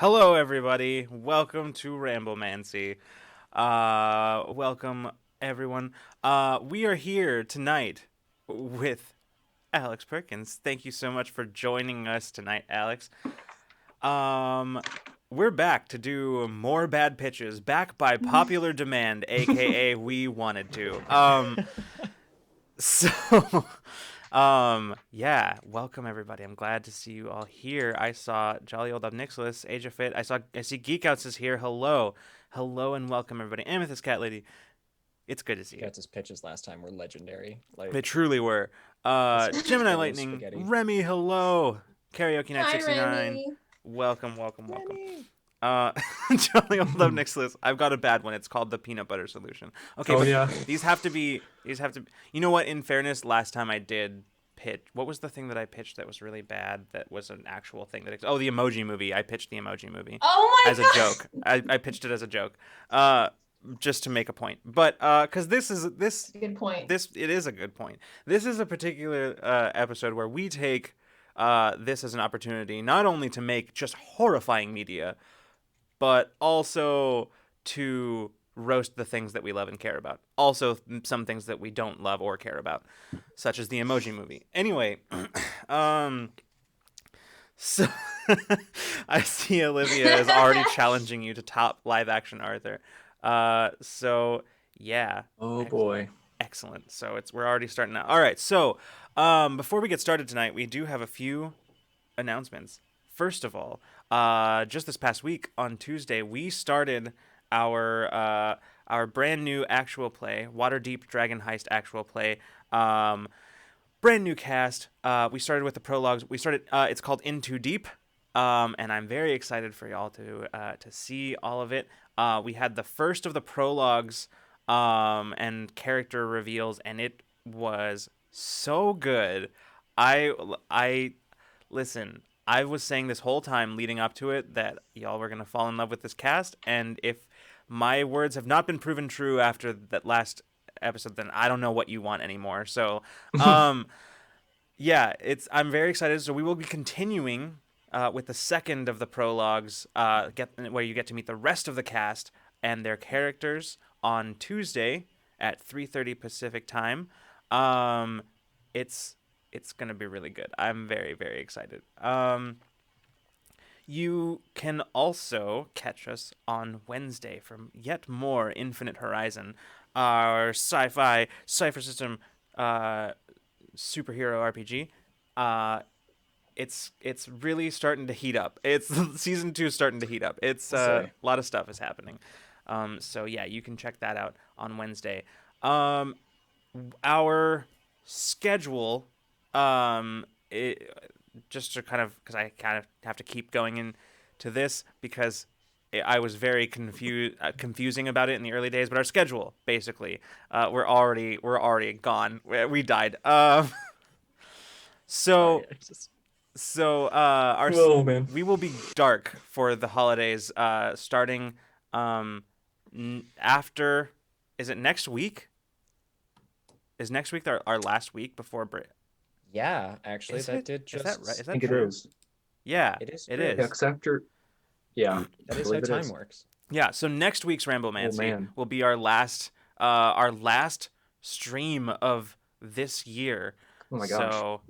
Hello, everybody. Welcome to Ramblemancy. Welcome, everyone. We are here tonight with Alex Perkins. Thank you so much for joining us tonight, Alex. We're back to do more bad pitches, back by popular demand, aka we wanted to. So, yeah, welcome everybody. I'm glad to see you all here. I saw Jolly Old Nicholas, Age of Fit. I see Geek Outs is here. Hello, hello, and welcome everybody. Amethyst Cat Lady, it's good to see you. Cat's pitches last time were legendary. They truly were. Gemini Yellow Lightning, spaghetti. Remy, hello. Karaoke Night Hi, 69, Remy. welcome, welcome, welcome. Remy. Jolly Old Love Nicholas. I've got a bad one. It's called the peanut butter solution. Okay, Oh but yeah. these have to be. You know what? In fairness, last time I did pitch. What was the thing that I pitched that was really bad? That was an actual thing that. Oh, the Emoji Movie. I pitched the Emoji Movie Oh my as a god. joke. I pitched it as a joke, just to make a point. But because this Good point. it is a good point. This is a particular episode where we take this as an opportunity not only to make just horrifying media, but also to roast the things that we love and care about. Also, some things that we don't love or care about, such as the Emoji Movie. Anyway, so I see Olivia is already challenging you to top live action Arthur. So yeah. Oh boy. Excellent. So we're already starting out. All right. So before we get started tonight, we do have a few announcements. First of all, just this past week on Tuesday, we started our brand new actual play, Waterdeep Dragon Heist actual play. Brand new cast. We started with the prologues. It's called Into Deep, and I'm very excited for y'all to see all of it. We had the first of the prologues and character reveals, and it was so good. I listen. I was saying this whole time leading up to it that y'all were gonna fall in love with this cast, and if my words have not been proven true after that last episode, then I don't know what you want anymore. So, yeah, I'm very excited. So we will be continuing with the second of the prologues, where you get to meet the rest of the cast and their characters on Tuesday at 3:30 Pacific time. It's gonna be really good. I'm very, very excited. You can also catch us on Wednesday for yet more Infinite Horizon, our sci-fi cipher system superhero RPG. It's really starting to heat up. It's season 2 starting to heat up. It's a lot of stuff is happening. So yeah, you can check that out on Wednesday. Our schedule, just to kind of, because I kind of have to keep going into this because I was very confusing about it in the early days. But our schedule, basically, we're already gone. We died. So Oh man. we will be dark for the holidays, starting after. Is it next week? Is next week our last week before break? Yeah, actually, Is that it? did Is just. that right? Is I that think it true? is. Yeah, It is it true. is. Yeah, 'cause after yeah, That I is how believe it time is. works. Yeah, so next week's Ramblemancy man. will be our last stream of this year. Oh my gosh. So,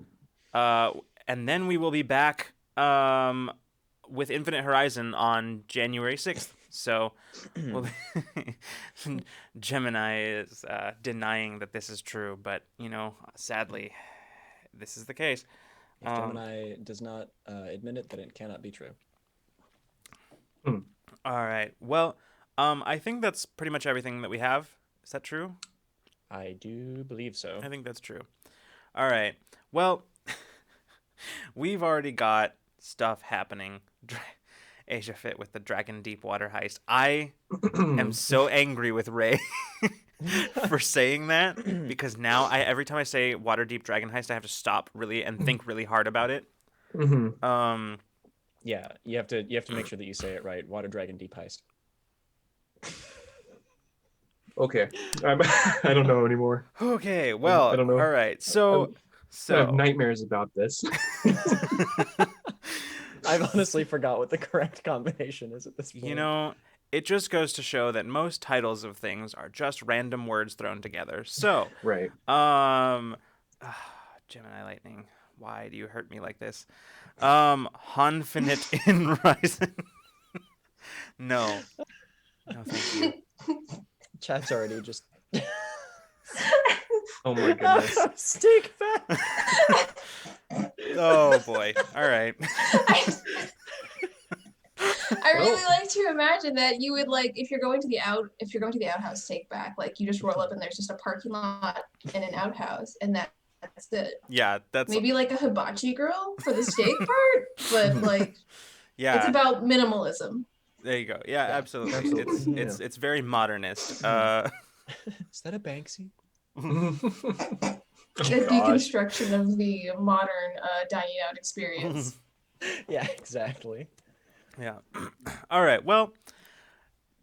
and then we will be back with Infinite Horizon on January 6th. So, we'll Gemini is denying that this is true, but sadly, this is the case. If Gemini does not admit it, then it cannot be true. All right. Well, I think that's pretty much everything that we have. Is that true? I do believe so. I think that's true. All right. Well, we've already got stuff happening. Asia Fit with the Dragon Deepwater heist. I am so angry with Ray for saying that because now every time I say Waterdeep Dragon heist, I have to stop really and think really hard about it. Mhm. Yeah, you have to make sure that you say it right. Water Dragon Deep Heist. Okay. I don't know anymore. Okay. Well. I don't know. All right. So. I have nightmares about this. I've honestly forgot what the correct combination is at this point. You know, it just goes to show that most titles of things are just random words thrown together. So, Right. um, Gemini Lightning, why do you hurt me like this? Honfinite in Rising. No, no, thank you. Chat's already just Oh my goodness. steak back. Oh boy. All right. I really like to imagine that you would like if you're going to the outhouse take back, like you just roll up and there's just a parking lot and an outhouse and that's it. Yeah, that's Maybe like a hibachi grill for the steak part, but like it's yeah. about minimalism. There you go. Yeah, Yeah, absolutely. absolutely. It's very modernist. Is that a Banksy? The Gosh. deconstruction of the modern dining out experience. Yeah, exactly. Yeah. All right. Well,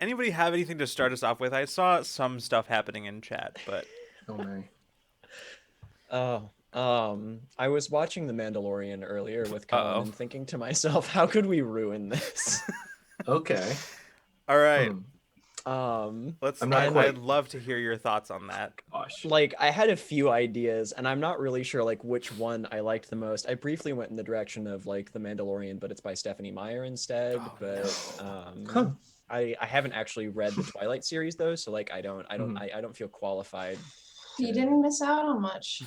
anybody have anything to start us off with? I saw some stuff happening in chat, but Oh my. I was watching The Mandalorian earlier with Colin Uh-oh. and thinking to myself, how could we ruin this? Okay. all right. Let's. I'm not quite- I'd love to hear your thoughts on that. Gosh. Like, I had a few ideas, and I'm not really sure like which one I liked the most. I briefly went in the direction of like The Mandalorian, but it's by Stephanie Meyer instead. Oh, But Huh. I haven't actually read the Twilight series though, so like I don't feel qualified. You didn't miss out on much.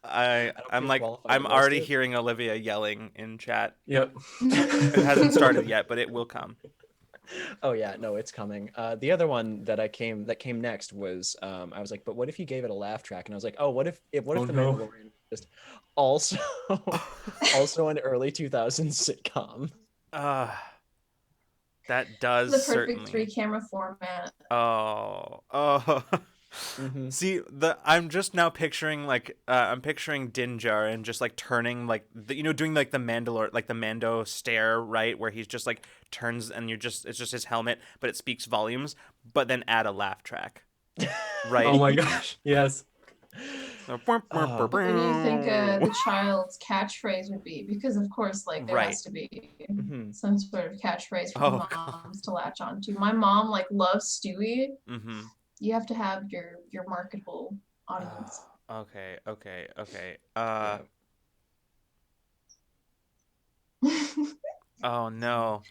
I'm feel like qualified I'm to already roast it. hearing Olivia yelling in chat. Yep. It hasn't started yet, but it will come. Oh yeah, no, it's coming. The other one that came next was I was like, but what if you gave it a laugh track? And I was like, oh, what if Oh, the no. Mandalorian was just also an early 2000s sitcom? That does The perfect certainly. 3-camera format. Oh. Mhm. See, I'm just now picturing like I'm picturing Din Djarin just like turning like doing like the Mandalore like the Mando stare, right, where he's just like turns and it's just his helmet, but it speaks volumes, but then add a laugh track, right? Oh my gosh. Yes. What do you think the child's catchphrase would be? Because of course, like there Right. has to be Mhm. some sort of catchphrase for Oh, moms to latch onto. My mom like loves Stewie. Mm-hmm. You have to have your marketable audience. Okay. Yeah. Oh no.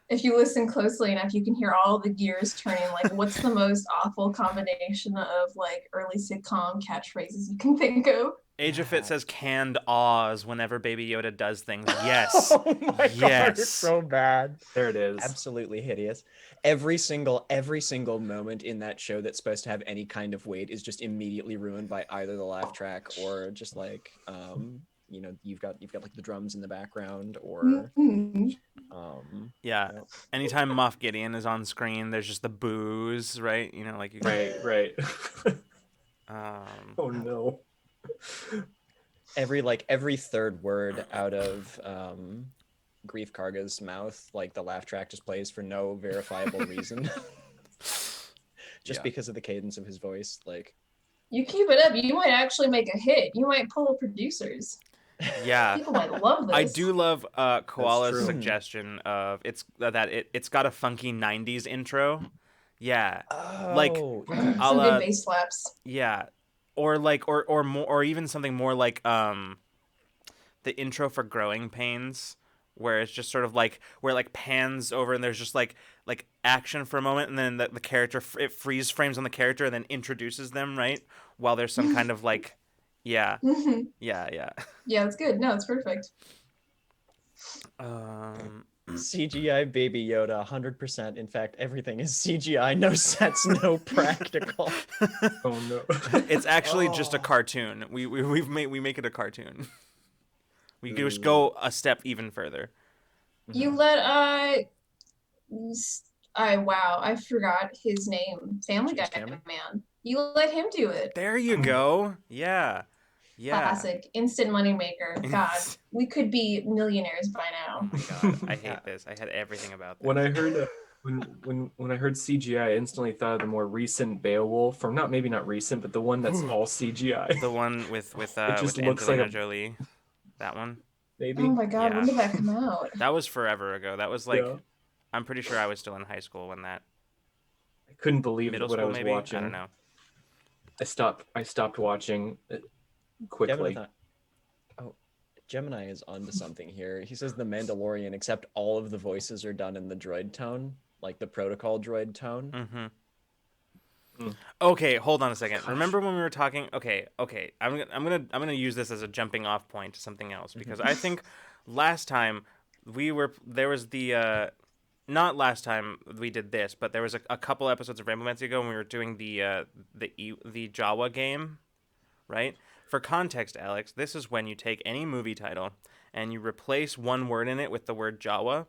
If you listen closely enough, you can hear all the gears turning. Like, what's the most awful combination of like early sitcom catchphrases you can think of? Age of Fit says canned awes whenever Baby Yoda does things. Yes. Oh my god, Yes. it's so bad. There it is. Absolutely hideous. Every single moment in that show that's supposed to have any kind of weight is just immediately ruined by either the laugh track or just like you've got like the drums in the background or Mhm. Yeah. Yep. Anytime Moff Gideon is on screen, there's just the booze, right? Like you. Right. Um, Oh no. every third word out of Grief Karga's mouth, like the laugh track just plays for no verifiable reason. Just Yeah. because of the cadence of his voice. Like, You keep it up, you might actually make a hit. You might pull producers. yeah. People might love this. I do love Koala's true. suggestion of it's got a funky 90s intro. Yeah. Like, okay. I'll, Some good bass slaps. Yeah. Or like or more or even something more like the intro for Growing Pains, where it's just sort of like where it like pans over and there's just like action for a moment and then the character it freeze frames on the character and then introduces them, right, while there's some kind of like yeah Yeah, it's good. No, it's perfect. CGI Baby Yoda, 100%. In fact, everything is CGI. No sets, no practical. Oh no. It's actually just a cartoon. We make it a cartoon. We just go a step even further. You let wow, I forgot his name. Family Guy James Cameron? man. You let him do it. There you go. Yeah. Classic. Instant moneymaker. God, we could be millionaires by Oh now. my god, I hate this. I had everything about this. When I heard when I heard CGI, I instantly thought of the more recent Beowulf, or maybe not recent, but the one that's all CGI. The one with just with looks like Angelina a- Jolie. That one. maybe. Oh my god, Yeah. when did that come out? That was forever ago. That was like, Yeah. I'm pretty sure I was still in high school when that. I couldn't believe Middle what I school, was maybe? watching. I don't know. I stopped watching it Gemini, quickly. oh, Gemini is onto something here. He says the Mandalorian, except all of the voices are done in the droid tone, like the protocol droid tone. Mm-hmm. Mm. Okay, hold on a second. Gosh. Remember when we were talking? Okay. I'm gonna use this as a jumping off point to something else because I think last time there was the not last time we did this, but there was a couple episodes of Ramblemancy ago when we were doing the Jawa game, right? For context, Alex, this is when you take any movie title and you replace one word in it with the word Jawa.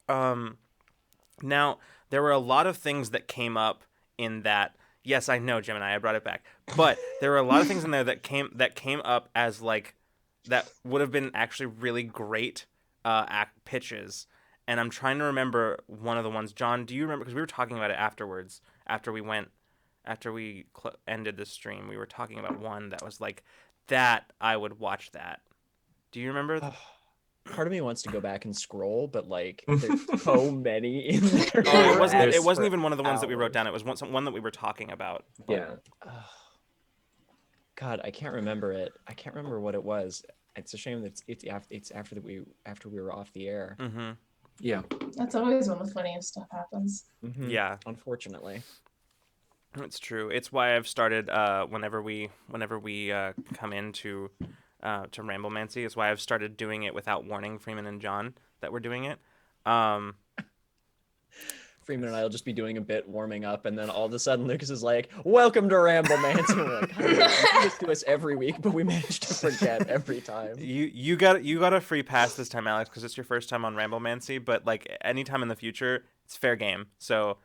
Now there were a lot of things that came up in that. Yes, I know, Gemini. I brought it back, but there were a lot of things in there that came up as like that would have been actually really great act pitches. And I'm trying to remember one of the ones. John, do you remember? Because we were talking about it afterwards. After we ended the stream, we were talking about one that was like that. I would watch that. Do you remember? Part of me wants to go back and scroll, but like there's so many in there. Oh, It wasn't- it wasn't for even one of the ones that we wrote hours. down. It was one that we were talking about. But Yeah. God, I can't remember it. I can't remember what it was. It's a shame that it's after we were off the air. Mm-hmm. Yeah. That's always when the funniest stuff happens. Mhm. Yeah, Unfortunately. it's true. It's why I've started whenever we come into to Ramblemancy. It's why I've started doing it without warning Freeman and John that we're doing it. Freeman and I will just be doing a bit warming up, and then all of a sudden Lucas is like, "Welcome to Ramblemancy." And we're like, "God, you do this to us every week, but we manage to forget every time." You got a free pass this time, Alex, because it's your first time on Ramblemancy. But like anytime in the future, it's fair game. So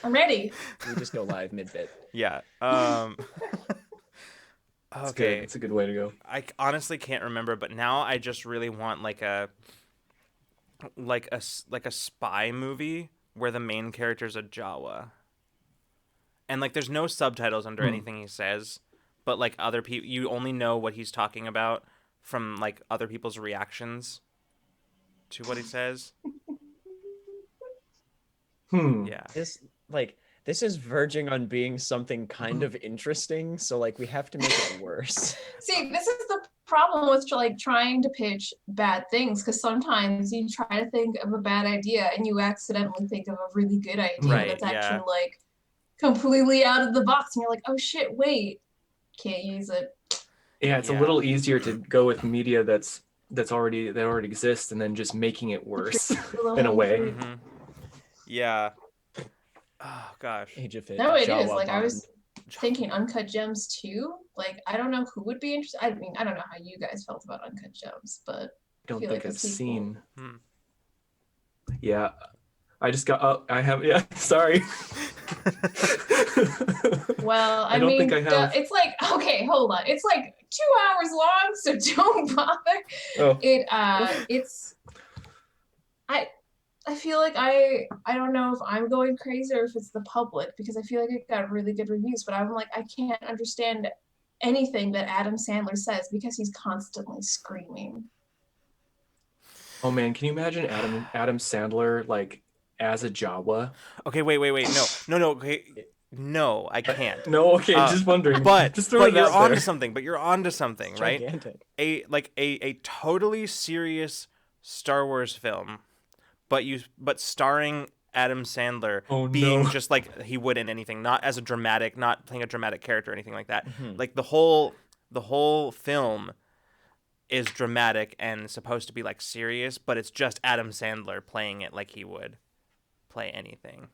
I'm ready. We just go live mid-bit. yeah. It's good. Okay. It's a good way to go. I honestly can't remember, but now I just really want like a spy movie where the main character's a Jawa. And like there's no subtitles under anything he says, but like other people you only know what he's talking about from like other people's reactions to what he says. Yeah. This is verging on being something kind of interesting, so like we have to make it worse. See, this is the problem with like trying to pitch bad things, because sometimes you try to think of a bad idea and you accidentally think of a really good idea Right, that's yeah. actually like completely out of the box, and you're like, oh shit, wait, can't use it. Yeah, it's a Yeah. little easier to go with media that already exists and then just making it worse in a way. Mm-hmm. Yeah. Oh gosh. Age of It. No, it is. Jawa Like I was Bond. thinking Uncut Gems too. Like I don't know who would be interested. I mean, I don't know how you guys felt about Uncut Gems, but I don't feel think like I've the sequel. seen. Hmm. Yeah. I just got I have yeah, sorry. Well, I I don't mean, think I have. it's like, okay, hold on. It's like 2 hours long, so don't bother. Oh. It's I feel like I don't know if I'm going crazy or if it's the public, because I feel like it got really good reviews, but I'm like, I can't understand anything that Adam Sandler says because he's constantly screaming. Oh man, can you imagine Adam Sandler like as a Jawa? Okay, wait. No. Okay. No, I can't. No, okay, just wondering. But just throw it you're out onto there. something. But you're onto something, right? Gigantic. A totally serious Star Wars film, but starring Adam Sandler Oh, being no. just like he would in anything, not as a dramatic, not playing a dramatic character or anything like that. Mhm. Like the whole film is dramatic and supposed to be like serious, but it's just Adam Sandler playing it like he would play anything.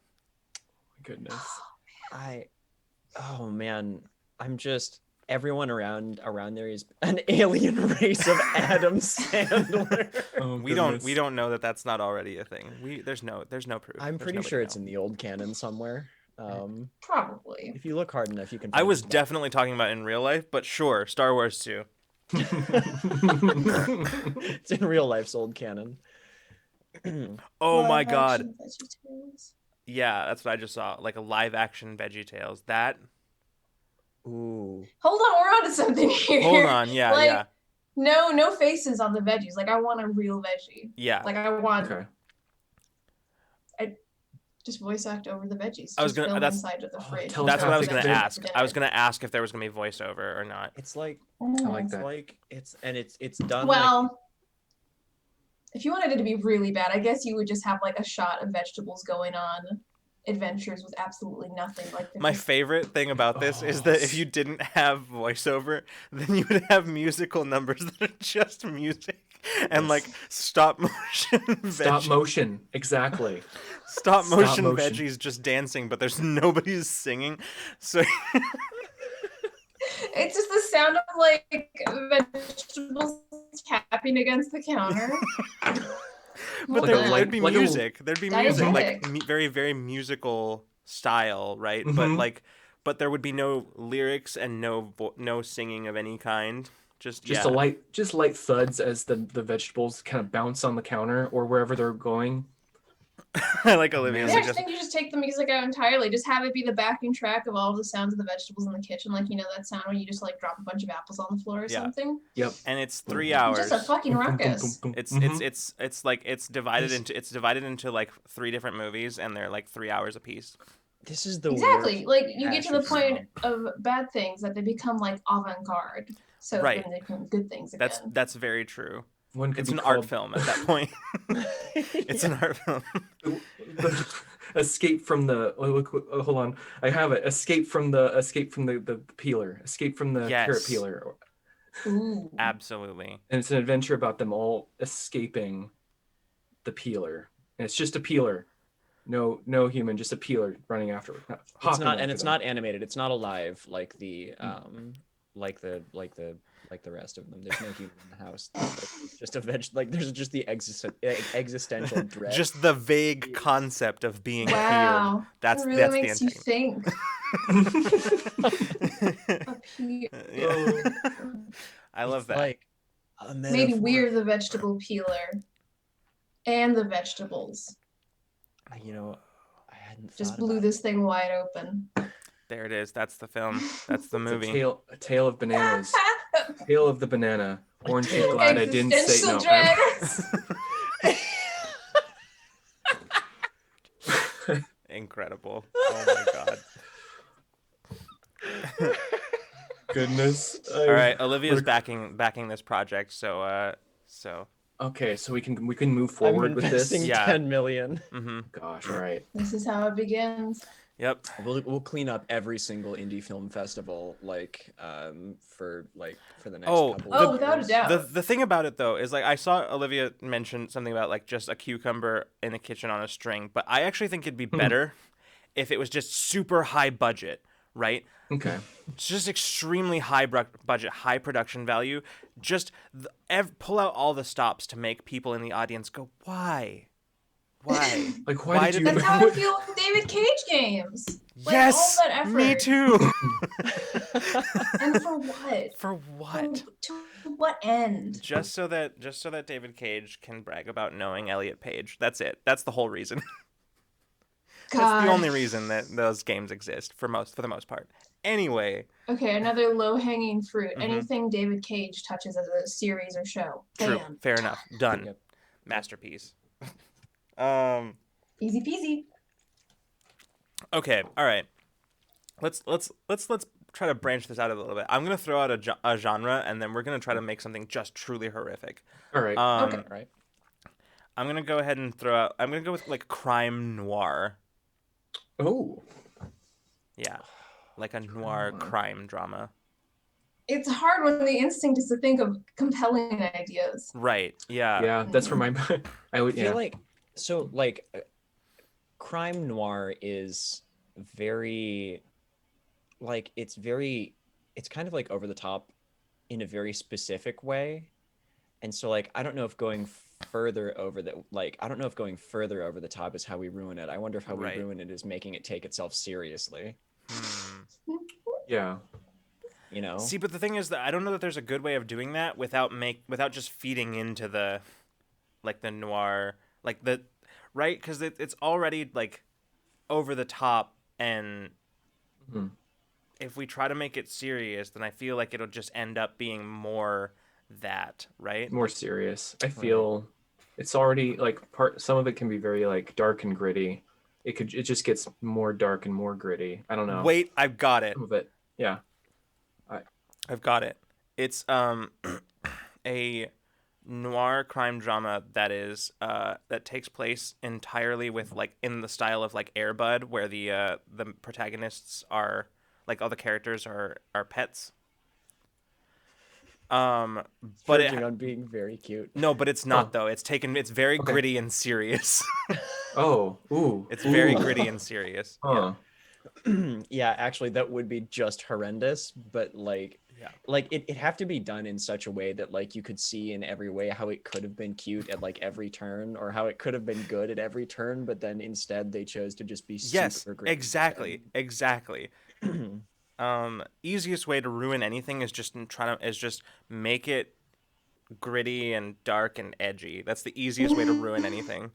Goodness. Oh man, I'm just everyone around there is an alien race of Adam Sandler. Oh, We don't know that that's not already a thing. There's no proof. I'm There's pretty nobody sure it's know. in the old canon somewhere. Probably. If you look hard enough, you can. I find was it. definitely talking about in real life, but sure, Star Wars too. It's in real life's old canon. Oh my Live god. action VeggieTales. Yeah, that's what I just saw. Like a live action VeggieTales. That Ooh. Hold on, we're onto something here. hold on, yeah, Like, yeah. No faces on the veggies. Like I want a real veggie. Yeah. Like I want Okay. just voice act over the veggies. I was Just gonna- film that's- inside of the fridge. That's what I was Telepathic gonna veg- ask. I was gonna ask if there was gonna be voiceover or not. It's like I like it's that. like it's done Well, like if you wanted it to be really bad, I guess you would just have like a shot of vegetables going on adventures with absolutely nothing. Like My favorite thing about this is that if you didn't have voiceover, then you would have musical numbers that are just music and like stop motion Stop motion. Exactly. stop motion motion. veggies just dancing, but there's nobody singing. So it's just the sound of like vegetables tapping against the counter. but Hold on. there'd be like a- music. There'd be music, like Diegetic. very, very musical style, right? But Mhm. but there would be no lyrics and no singing of any kind. Just yeah. light thuds as the vegetables kind of bounce on the counter or wherever they're going. I like Olivia's Yeah, I suggestion. think you just take the music out entirely. Just have it be the backing track of all the sounds of the vegetables in the kitchen, like that sound when you just like drop a bunch of apples on the floor or Yeah. something. Yep. And it's 3 hours. Just a fucking ruckus. It's like it's divided into like 3 different movies, and they're like 3 hours apiece. this is the Exactly. worst Like you get to the passion point of bad things that they become like avant-garde. So Right. then they become good things again. That's very true. One could It's be an art called film at that point. It's an art film. Escape from the hold on. I have it. Escape from the peeler. Escape from the Yes. carrot peeler. Ooh. Absolutely. And it's an adventure about them all escaping the peeler. And it's just a peeler. No human, just a peeler running after it. It's not, and it's not animated. It's not alive like the like the rest of them. There's no human in the house. It's just a like there's just the existential dread. Just the vague concept of being Wow. peeled. That's it really that's makes the you antagonist. think. Up here. Yeah. I love It's that. like a Maybe metaphor. we're the vegetable peeler and the vegetables. I hadn't Just thought blew about this thing wide open. There it is. That's the film. That's the It's movie. a tale of bananas. Tale of the banana. Orange is glad I didn't say no. Existential dread. Incredible. Oh my god. Goodness. All right, Olivia's backing this project, so Okay, so we can move I'm forward with this. investing Yeah. 10 million. Gosh, all right. This is how it begins. yep. We'll clean up every single indie film festival for the next Oh, couple Oh, of without a years. doubt. The thing about it though is like I saw Olivia mention something about like just a cucumber in a kitchen on a string, but I actually think it'd be better if it was just super high budget, right? Okay. It's just extremely high budget, high production value. Just pull out all the stops to make people in the audience go, why? Why? Like Why why did did you That's how I feel with David Cage games. Like, Yes, all that effort. me too. And for what? For what? To what end? Just so that David Cage can brag about knowing Elliot Page. That's it. That's the whole reason. God. That's the only reason that those games exist for the most part. Anyway, Okay, another low-hanging fruit. Mhm. Anything David Cage touches as a series or show. true. Bam. Fair enough. Done. Yep. Masterpiece. Easy peasy. Okay. All right. Let's try to branch this out a little bit. I'm gonna throw out a genre, and then we're gonna try to make something just truly horrific. All right. Okay. All right. I'm gonna go ahead and I'm gonna go with like crime noir. Oh. Yeah, like a noir crime drama. It's hard when the instinct is to think of compelling ideas. Right. Yeah. Yeah, that's for my I I would feel yeah. like crime noir is very it's kind of like over the top in a very specific way. And so like I don't know if going further over the top is how we ruin it. I wonder if how Right. we ruin it is making it take itself seriously. Yeah. You know? See, but the thing is that I don't know that there's a good way of doing that without just feeding into the noir, like the right, because it's already like over the top, and if we try to make it serious, then I feel like it'll just end up being more that, right? More serious. I feel it's already like some of it can be very like dark and gritty. It just gets more dark and more gritty. I don't know. Wait, I've got it. Some of it. Yeah. I've got it. It's a noir crime drama that is that takes place entirely with like in the style of like Air Bud, where the protagonists are like all the characters are pets. But Verging on being very cute. no, but it's not though. It's very Okay. gritty and serious. Oh, ooh. It's very ooh. gritty and serious. Huh. Yeah, actually, that would be just horrendous. But like, Yeah. like it'd have to be done in such a way that like you could see in every way how it could have been cute at like every turn, or how it could have been good at every turn. But then instead they chose to just be Yes, super gritty. exactly. Easiest way to ruin anything is just make it gritty and dark and edgy. That's the easiest way to ruin anything.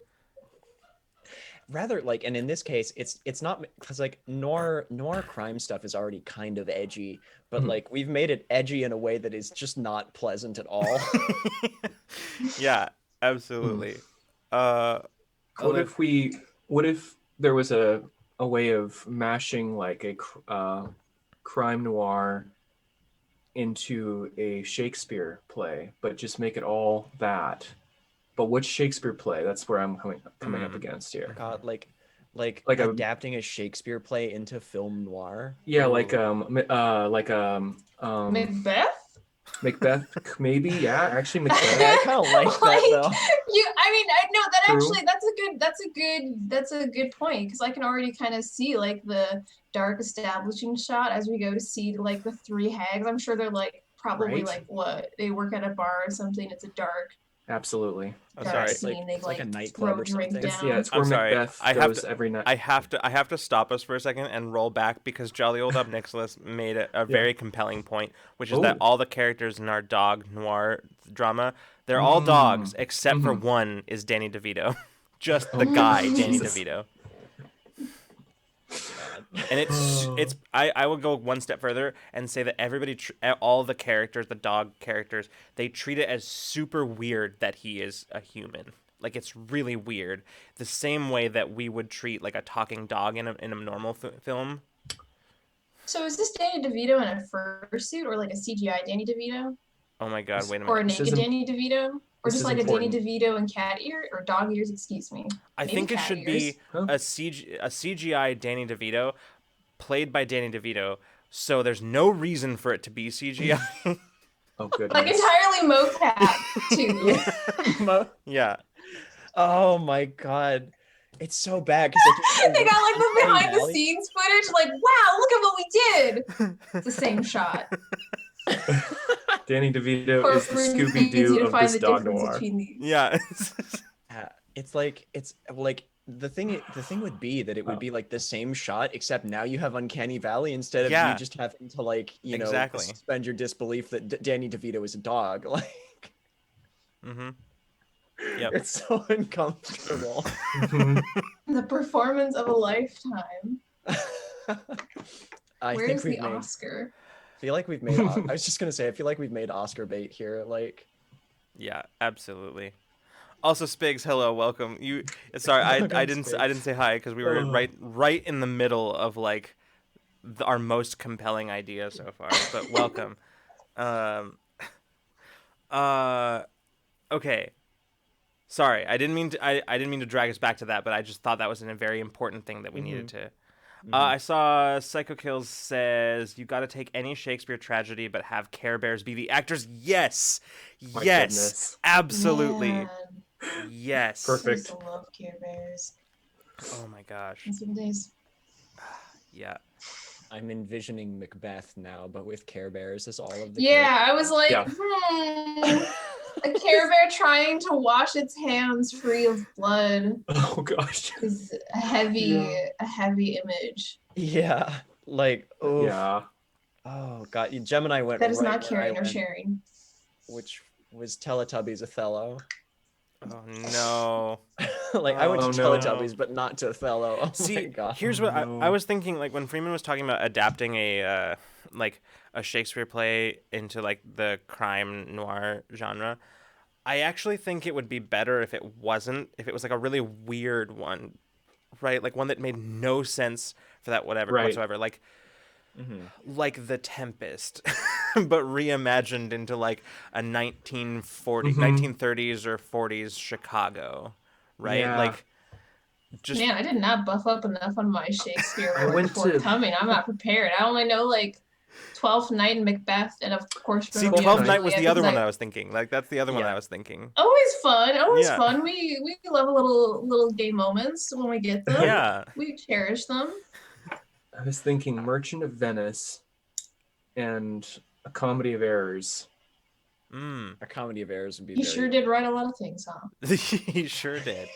Rather like, and in this case it's not, because like noir crime stuff is already kind of edgy, but like we've made it edgy in a way that is just not pleasant at all. Yeah, absolutely. What if there was a way of mashing like a crime noir into a Shakespeare play, but just make it all that? But which Shakespeare play? That's where I'm coming up against here. God, like Like adapting a Shakespeare play into film noir. Yeah, like Macbeth? Macbeth, maybe. Yeah, actually Yeah, Macbeth. I kind of like that though. I mean, I know that True. actually that's a good point, because I can already kind of see like the dark establishing shot as we go to see like the three hags. I'm sure they're like probably Right. like what, they work at a bar or something. It's a dark Absolutely. Oh, dark sorry. scene. They It's like a like nightclub throw or drink something. down. It's where I'm sorry. Macbeth I have goes to- every night. I have to stop us for a second and roll back because Jolly Old Up Nicholas made a very compelling point, which is that Oh. all the characters in our dog noir drama, they're all dogs except for one is Danny DeVito, just the guy Danny Jesus. DeVito. And it's I will go one step further and say that everybody all the characters, the dog characters, they treat it as super weird that he is a human. Like it's really weird, the same way that we would treat like a talking dog in a normal film. So is this Danny DeVito in a fursuit, or like a CGI Danny DeVito, Oh my god, wait a or a minute. This naked is Danny DeVito, or this just is like important. a Danny DeVito in cat ear or dog ears? Excuse me. I Maybe think it cat should ears. be Huh? a CGI Danny DeVito played by Danny DeVito, so there's no reason for it to be CGI. Oh goodness. Like entirely mocap too. Yeah. Oh my god, it's so bad because They got like the behind the scenes footage, like, wow, look at what we did. It's the same shot. Danny DeVito For is the easy Scooby Doo to of find this the dog difference noir. between these. Yeah. it's like the thing would be that it would be like the same shot, except now you have Uncanny Valley instead of Yeah. you just having to like, you know, Exactly. suspend your disbelief that Danny DeVito is a dog. Like, Mhm. Yep. it's so uncomfortable. The performance of a lifetime. I Where's think the we've made. Oscar? I feel like we've made. I was just gonna say, I feel like we've made Oscar bait here. Like, Yeah, absolutely. Also, Spigs, hello, welcome. You, sorry, I didn't say hi because we were right in the middle of like our most compelling idea so far. But welcome. Okay. Sorry, I didn't mean to drag us back to that, but I just thought that was a very important thing that we needed to. I saw Psycho Kills says you got to take any Shakespeare tragedy, but have Care Bears be the actors. Yes, My yes, goodness. absolutely, Man, yes. I Perfect. used to love Care Bears. Oh my gosh, In some days. yeah. I'm envisioning Macbeth now, but with Care Bears as all of the. Yeah, I was like, Yeah. A Care Bear trying to wash its hands free of blood Oh gosh. is a heavy image. Yeah, like, oh, Yeah. oh god, Gemini went. That is right not where I caring or went, sharing. which was Teletubbies Othello. Oh no. Like, I went to Oh, no. Teletubbies, but not to Othello. Oh my See, god. here's what no. I was thinking. Like when Freeman was talking about adapting like a Shakespeare play into like the crime noir genre. I actually think it would be better if it wasn't, if it was like a really weird one, right? Like one that made no sense for that whatever Right. whatsoever. Like The Tempest, but reimagined into like a 1930s or 40s Chicago, right? Yeah. Like just Man, I did not buff up enough on my Shakespeare I work went before to- coming. I'm not prepared. I only know like Twelfth Night and Macbeth, and of course, see, Romeo 12th and Night was Juliet, the other because one that I was thinking. Like that's the other one that I was thinking. always fun, always Yeah. fun. We love a little gay moments when we get them. Yeah. We cherish them. I was thinking Merchant of Venice and A Comedy of Errors. A Comedy of Errors would be He very sure did write a lot of things, huh? He sure did.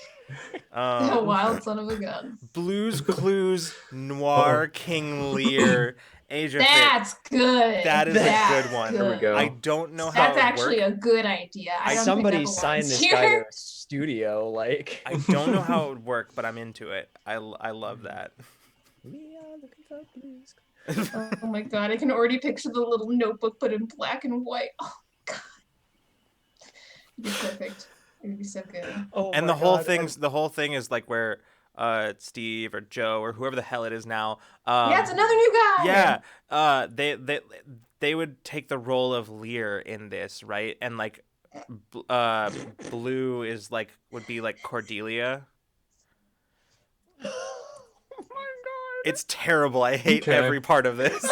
A wild son of a gun. Blues Clues Noir King Lear Age of That's good. That is That's a good one. good. There we go. I don't know how That's it would actually work. a good idea. I don't Somebody think that signed belongs this guy to here. a studio, like. I don't know how it would work, but I'm into it. I love that. We are looking for blues. Oh my god, I can already picture the little notebook but in black and white. Oh god. It'd be perfect. It would be so good. Oh And my the whole God, thing is like where Steve or Joe or whoever the hell it is now. Yeah, it's another new guy. Yeah, they would take the role of Lear in this, right? And like, Blue is like would be like Cordelia. Oh my God. It's terrible. I hate Okay. every part of this.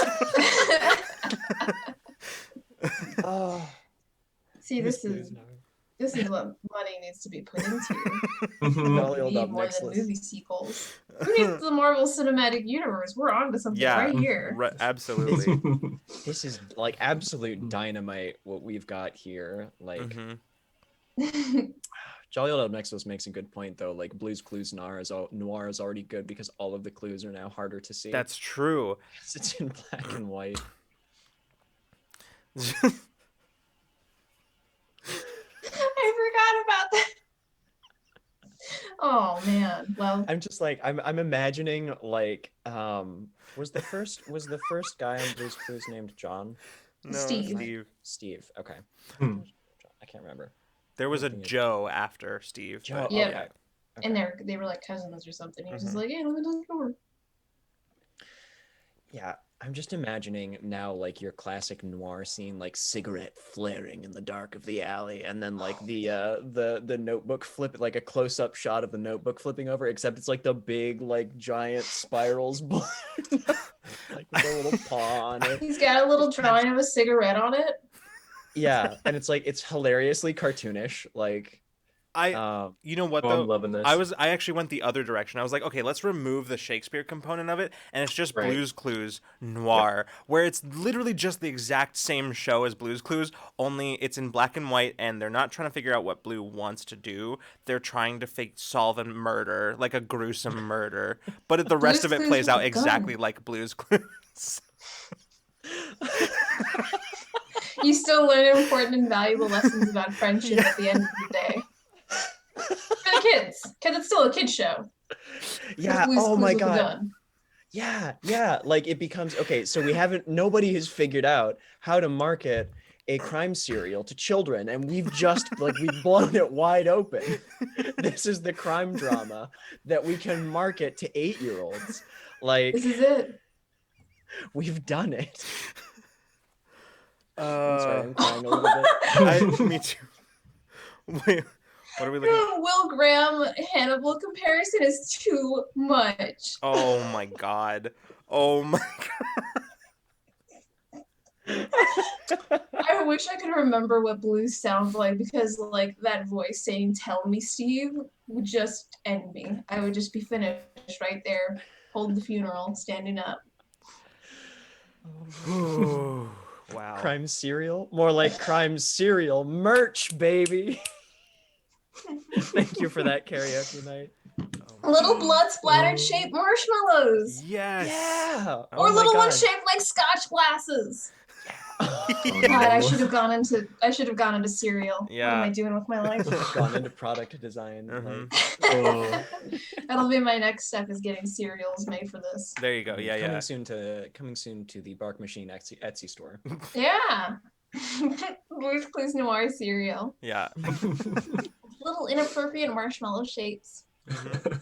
Oh, See, Miss this Blues is now. this is what money needs to be put into. Mhm. Jolly We old need up more next than list. movie sequels. Who needs the Marvel Cinematic Universe? We're on to something Yeah, right here. absolutely. This is like absolute dynamite. What we've got here, like. Mhm. Jolly Old Up Next List makes a good point though. Like Blues Clues Noir is already good because all of the clues are now harder to see. That's true. It's in black and white. I forgot about that. Oh man. Well, I'm just like I'm imagining like was the first guy on Blues Clues named John? No, Steve. Steve. Okay. Hmm. I can't remember. There was a Looking at- Joe after Steve. Joe. but Yeah. Okay. and they were like cousins or something. He was just Mhm. like, "Hey, let me look over." Yeah, I'm just imagining now like your classic noir scene, like cigarette flaring in the dark of the alley, and then like the notebook flip, like a close up shot of the notebook flipping over, except it's like the big like giant spirals, like with a little paw on it. He's got a little drawing of a cigarette on it. Yeah, and it's like it's hilariously cartoonish, like You know what Oh, though? I'm loving this. I actually went the other direction. I was like, okay, let's remove the Shakespeare component of it, and it's just Right. Blues Clues Noir, where it's literally just the exact same show as Blues Clues, only it's in black and white, and they're not trying to figure out what Blue wants to do. They're trying to solve a murder, like a gruesome murder, but the rest Blue's of it Clues plays with out a exactly gun. like Blues Clues. You still learn important and valuable lessons about friendship at the end of the day. For the kids, because it's still a kid show. yeah, Blue's oh Clues my with a god. gun. Yeah, like it becomes okay, so nobody has figured out how to market a crime serial to children, and we've blown it wide open. This is the crime drama that we can market to 8-year-olds. Like This is it. we've done it. I'm Uh, sorry, I'm crying a little bit. me too. Wait, what are we looking at? Will Graham Hannibal comparison is too much. Oh my god. Oh my I wish I could remember what blues sounds like, because like that voice saying "Tell me, Steve" would just end me. I would just be finished right there, holding the funeral, standing up. god. Wow. Crime serial? More like crime serial merch, baby. Thank you for that karaoke night. Little blood splattered shaped marshmallows. Yes. Yeah. Oh Or my little God. ones shaped like scotch glasses. God, I should have gone into cereal. What am I Yeah. doing with my life? Gone into product design. Mhm. Like, That'll be my next step, is getting cereals made for this. There you go. Yeah, coming yeah. soon to the Bark Machine Etsy store. Yeah. Blue's Clues Noir cereal. Yeah. Little inappropriate marshmallow shapes. Mhm.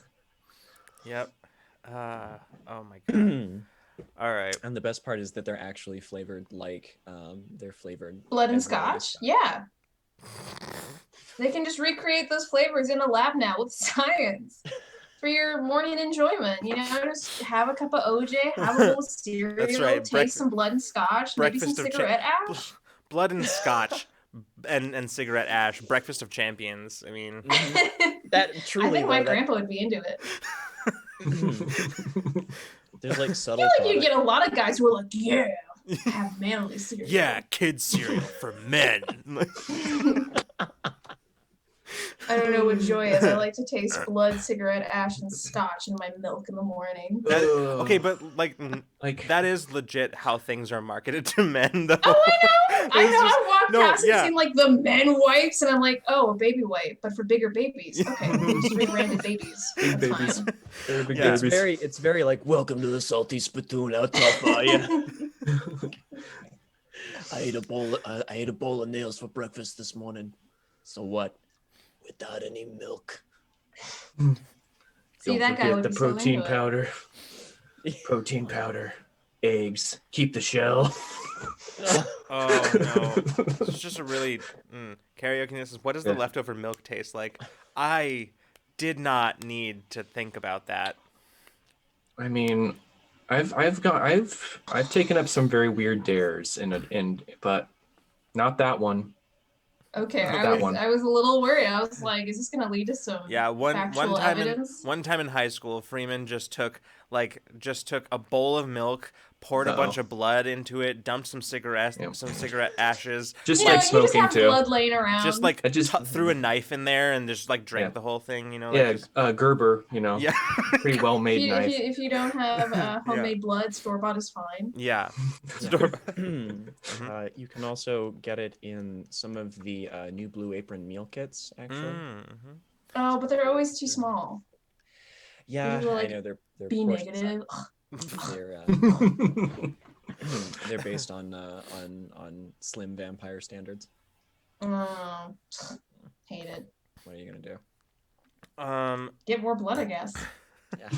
Yep. Oh my god. All right. And the best part is that they're actually flavored like they're flavored Blood and as well as scotch? Yeah. They can just recreate those flavors in a lab now with science for your morning enjoyment. You know, just have a cup of OJ, have a bowl of cereal, That's right. taste some blood and scotch, maybe some cigarette ash. Blood and scotch and cigarette ash. Breakfast of champions. I mean, that truly. I think my grandpa would be into it. There's like I subtle. feel like you get a lot of guys who are like, yeah, have manly cereal. yeah, kids cereal for men. I don't know what joy is. I like to taste blood, cigarette ash, and scotch in my milk in the morning. Okay, but like that is legit how things are marketed to men, though. Oh, I know. I've walked past yeah. and seen like the men wipes, and I'm like, oh, a baby wipe, but for bigger babies. Okay, just rebranded babies. Big That's babies. fine. Very big Yeah. babies. It's very like, welcome to the salty spittoon. How tough are you? I ate a bowl of nails for breakfast this morning. So what? Without any milk. See, Don't that guy forget would the be so protein into it. powder. Protein powder. Eggs. Keep the shell. Oh no, it's just a really karaoke. This is what does the Yeah. leftover milk taste like? I did not need to think about that. I mean, I've taken up some very weird dares but not that one. Okay, Not I that was one. I was a little worried. I was like, is this gonna lead to some Yeah, one factual time evidence? one time in high school, Freeman just took a bowl of milk, poured a bunch of blood into it, dumped some cigarettes, Yep. some cigarette ashes, Just You know, like you just smoking have too. blood laying around. just like I just- threw a knife in there and just like drank Yeah. the whole thing. You know, Yeah, like just, Gerber, you know, yeah, pretty well made knife. if you don't have homemade blood, store bought is fine. yeah. You can also get it in some of the new Blue Apron meal kits, actually. Mhm. Oh, but they're always too small. Yeah, These are, I like, know they're Be portion negative. size. They're based on slim vampire standards. Oh, hate it. What are you gonna do? Get more blood, I guess. Yeah.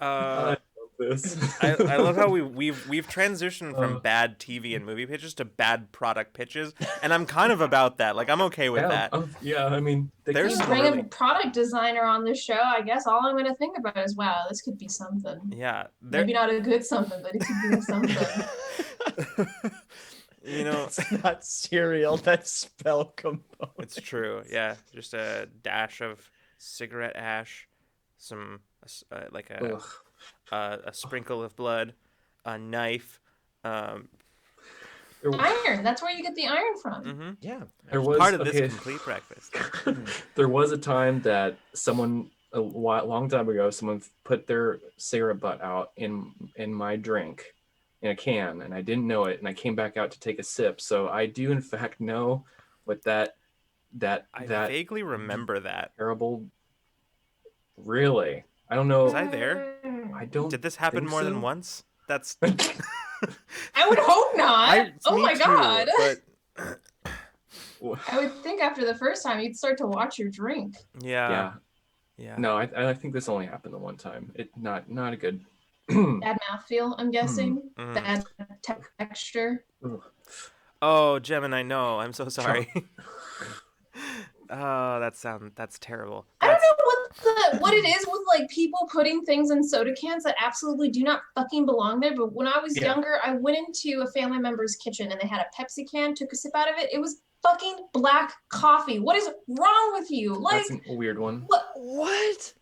I love how we've transitioned from bad TV and movie pitches to bad product pitches, and I'm kind of about that. Like, I'm okay with that. Yeah, I mean, There's You some bring really- a product designer on this show, I guess all I'm gonna think about is, wow, this could be something. Yeah, Maybe not a good something, but it could be something. you know, It's not cereal, that's spell component. it's true. Yeah, just a dash of cigarette ash, some like a sprinkle of blood, a knife. Iron. That's where you get the iron from. Yeah. There was Part of this complete breakfast. There was a time that someone long time ago, someone put their cigarette butt out in my drink in a can, and I didn't know it, and I came back out to take a sip. So I do in fact know what that I vaguely remember that. terrible. Really, I don't know. Was I there? I don't. Did this happen think more so. than once? That's. I would hope not. Oh me my too, god. But I would think after the first time you'd start to watch your drink. yeah. No, I think this only happened the one time. It not a good. Bad mouthfeel, I'm guessing. Mm. Bad texture. Oh, Gemini, no, I'm so sorry. Oh, that's terrible. I don't know what it is with like people putting things in soda cans that absolutely do not fucking belong there. But when I was younger, I went into a family member's kitchen and they had a Pepsi can, took a sip out of it. It was fucking black coffee. What is wrong with you? Like, That's a weird one. What?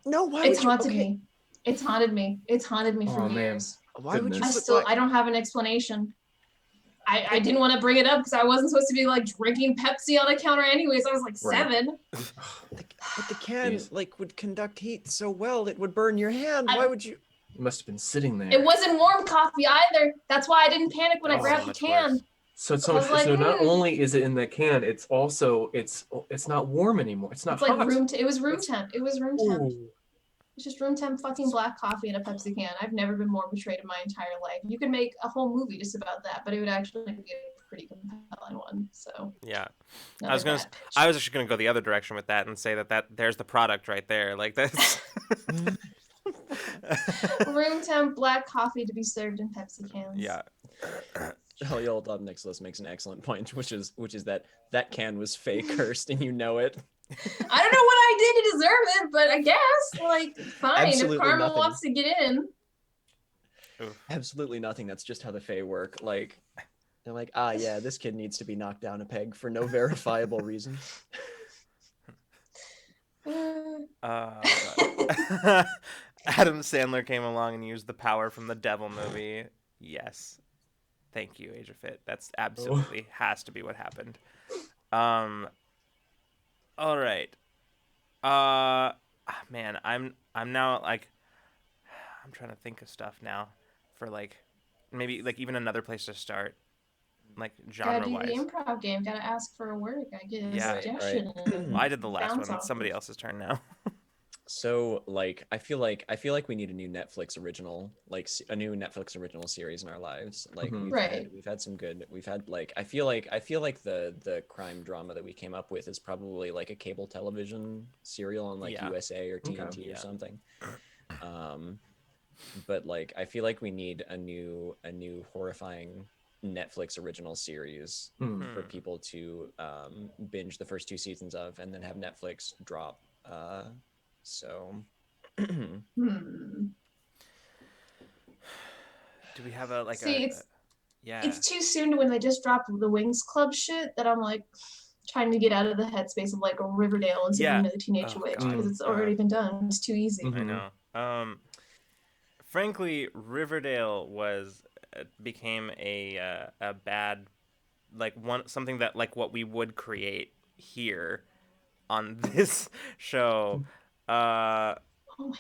No, why it's would you? haunted me. It's haunted me. It's haunted me for Oh, man. years. Why would you? Goodness. put I don't have an explanation. I didn't want to bring it up because I wasn't supposed to be like drinking Pepsi on a counter anyways. I was like Right. 7. But the can Jeez. like would conduct heat so well it would burn your hand. I- Why would you? It must have been sitting there. It wasn't warm coffee either. That's why I didn't panic when I Oh, grabbed so the much can. worse. So it's I was like, so not only is it in the can, it's also it's not warm anymore. It's not It's like hot. it was room temp. It was room temp. Ooh. It's just room temp fucking black coffee in a Pepsi can. I've never been more betrayed in my entire life. You could make a whole movie just about that, but it would actually be a pretty compelling one. So Yeah. I another was gonna. bad pitch. I was actually gonna go the other direction with that and say that there's the product right there. Like that's. Room temp black coffee to be served in Pepsi cans. Yeah. Jolly old up next makes an excellent point, which is that can was fake cursed and you know it. I don't know what I did to deserve it, but I guess like fine Absolutely if Karma nothing. wants to get in. Absolutely nothing. That's just how the Fae work. Like they're like, yeah, this kid needs to be knocked down a peg for no verifiable reason. Adam Sandler came along and used the power from the Devil movie. Yes. Thank you, Age of Fit. That's absolutely has to be what happened. All right. Man, I'm now like I'm trying to think of stuff now for like maybe like even another place to start. Like genre Gotta do wise. the improv game. Gotta ask for a word. Gotta get a Yeah. suggestion. and Well, I did the last bounce one. off Somebody of. else's turn now. So like I feel like we need a new Netflix original, like a new Netflix original series in our lives. Like Mhm. we've had some good. We've had like I feel like the crime drama that we came up with is probably like a cable television serial on like Yeah. USA or TNT Okay. or Yeah. something. But like I feel like we need a new horrifying Netflix original series for people to binge the first 2 seasons of and then have Netflix drop. So Hmm. Do we have a like See, a yeah. It's too soon when they just dropped the Wings Club shit that I'm like trying to get out of the headspace of like a Riverdale and Sabrina the Teenage Oh, Witch God. because it's already been done. It's too easy. I know. Frankly, Riverdale became a bad something that like what we would create here on this show. Oh my god.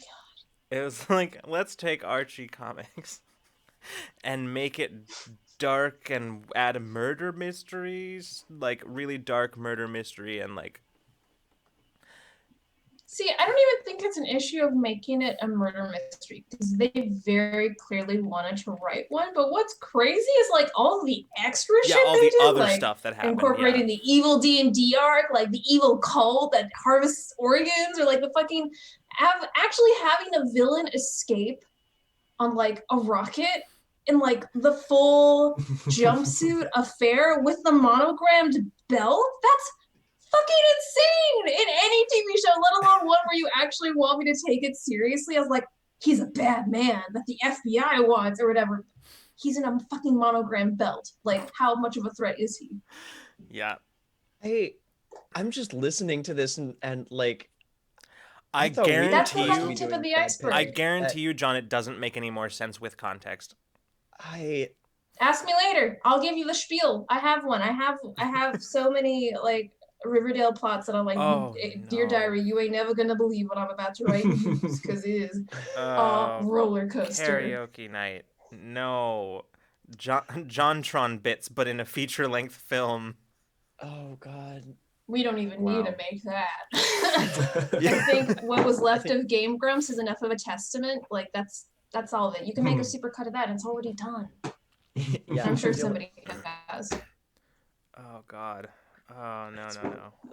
It was like let's take Archie comics and make it dark and add murder mysteries, like really dark murder mystery and like See, I don't even think it's an issue of making it a murder mystery because they very clearly wanted to write one. But what's crazy is like all the extra shit all they the did, other like stuff that happened. incorporating the evil D&D arc, like the evil cult that harvests organs, or like the fucking actually having a villain escape on like a rocket in like the full jumpsuit affair with the monogrammed belt. That's fucking insane in any TV show, let alone one where you actually want me to take it seriously. I was like, he's a bad man that the FBI wants or whatever. He's in a fucking monogram belt. Like, how much of a threat is he? Yeah. I'm just listening to this and like I That's the guarantee fucking you tip of the iceberg. I guarantee you, John, it doesn't make any more sense with context. Ask me later. I'll give you the spiel. I have one. I have so many like Riverdale plots that I'm like, Dear no. Diary, you ain't never gonna believe what I'm about to write because it is a roller coaster. Karaoke night. No. JonTron bits, but in a feature-length film. Oh god. We don't even need to make that. Yeah. I think what was left of Game Grumps is enough of a testament. Like that's all of it. You can make a super cut of that, and it's already done. Yeah, I'm sure somebody has. Oh god. Oh no.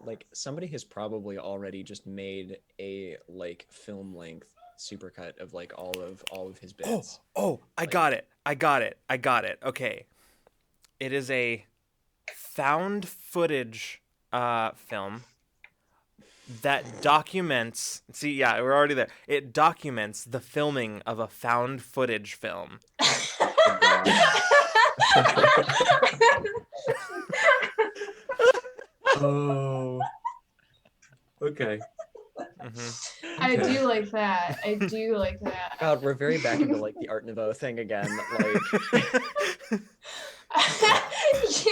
Like somebody has probably already just made a like film length supercut of like all of his bits. Oh, I got it. Okay. It is a found footage film that documents we're already there. It documents the filming of a found footage film. Oh. Okay. Mm-hmm. I do like that. God, we're very back into like the Art Nouveau thing again. Like Yeah.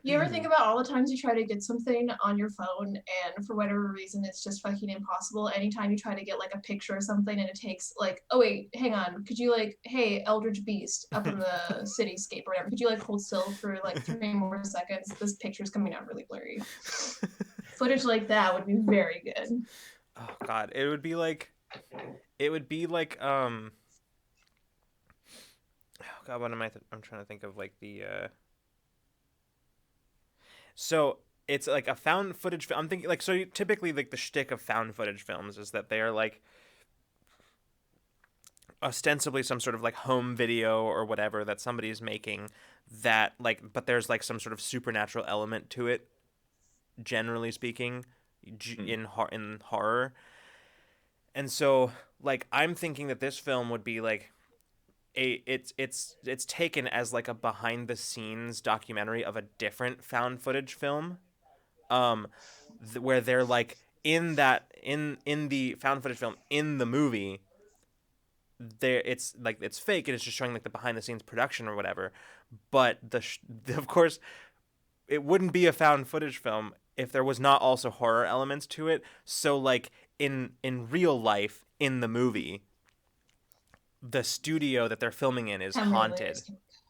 You ever think about all the times you try to get something on your phone and for whatever reason it's just fucking impossible? Anytime you try to get like a picture or something and it takes like, oh wait, hang on, could you like, hey, Eldritch Beast up in the cityscape or whatever, could you like hold still for like 3 more seconds? This picture's coming out really blurry. Footage like that would be very good. Oh God, it would be like oh God, what am I'm trying to think of like the so it's like a found footage. I'm thinking like, so typically like the shtick of found footage films is that they are like ostensibly some sort of like home video or whatever that somebody's making that like, but there's like some sort of supernatural element to it, generally speaking, in horror. And so like I'm thinking that this film would be like it's taken as like a behind the scenes documentary of a different found footage film, where they're like in the found footage film in the movie, there it's like it's fake and it's just showing like the behind the scenes production or whatever, but of course it wouldn't be a found footage film if there was not also horror elements to it. So like in real life in the movie, the studio that they're filming in is haunted,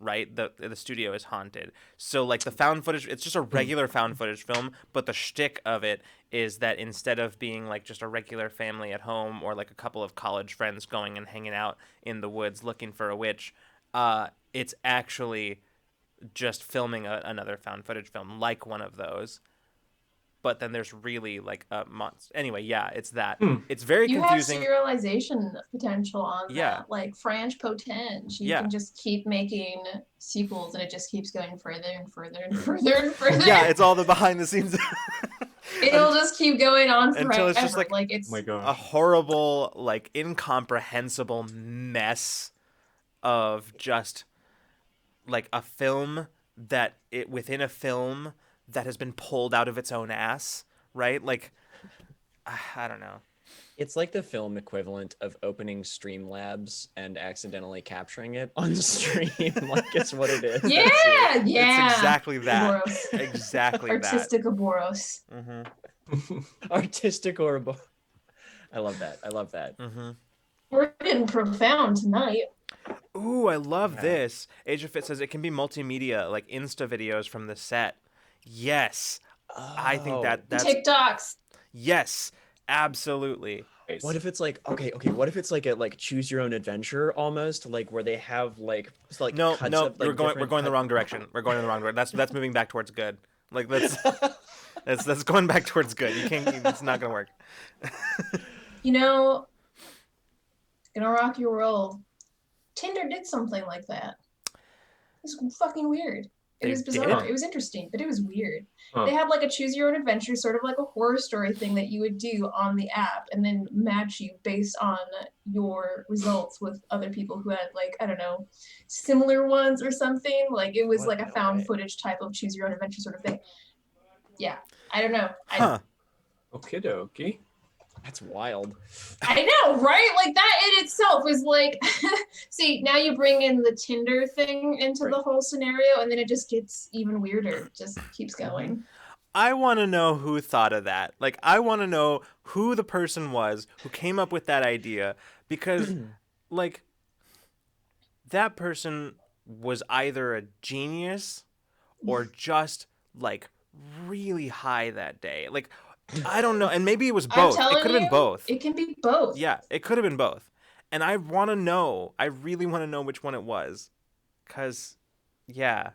right? The studio is haunted. So like the found footage, it's just a regular found footage film, but the shtick of it is that instead of being like just a regular family at home or like a couple of college friends going and hanging out in the woods looking for a witch, it's actually just filming another found footage film like one of those. But then there's really like a monster. Anyway, yeah, it's that. It's very confusing. You have serialization potential on that, like Franche Potenge. You can just keep making sequels, and it just keeps going further and further and further and further. Yeah, it's all the behind the scenes. It'll just keep going on forever. Until it's just like it's a horrible, like incomprehensible mess of just like a film within a film that has been pulled out of its own ass, right? Like, I don't know. It's like the film equivalent of opening Streamlabs and accidentally capturing it on the stream. Like, it's what it is. Yeah. It's exactly that. Ouroboros. Exactly Artistic Ouroboros. Mm-hmm. Artistic Ouroboros. I love that. Mm-hmm. We're getting profound tonight. Ooh, I love this. Age of Fit says it can be multimedia, like Insta videos from the set. Yes. I think that's TikToks. Yes, absolutely. What if it's like what if it's like a like choose your own adventure almost, like where they have like no, cuts of, like, we're going the wrong direction. We're going in the wrong direction. That's moving back towards good. Like that's going back towards good. You can't. It's not gonna work. You know, it's gonna rock your world. Tinder did something like that. It's fucking weird. It was bizarre. It was interesting, but it was weird. They had like a choose your own adventure, sort of like a horror story thing that you would do on the app and then match you based on your results with other people who had like, I don't know, similar ones or something. Like it was like a found footage type of choose your own adventure sort of thing. Yeah. I don't know. Okie dokie. That's wild. I know, right? Like that in itself is like, see, now you bring in the Tinder thing into the whole scenario, and then it just gets even weirder. It just keeps going. I want to know who thought of that. Like, I want to know who the person was who came up with that idea, because, like, that person was either a genius or just, like, really high that day. Like, I don't know. And maybe it was both. It could have been both. It can be both. Yeah, it could have been both. And I want to know. I really want to know which one it was. Because, yeah.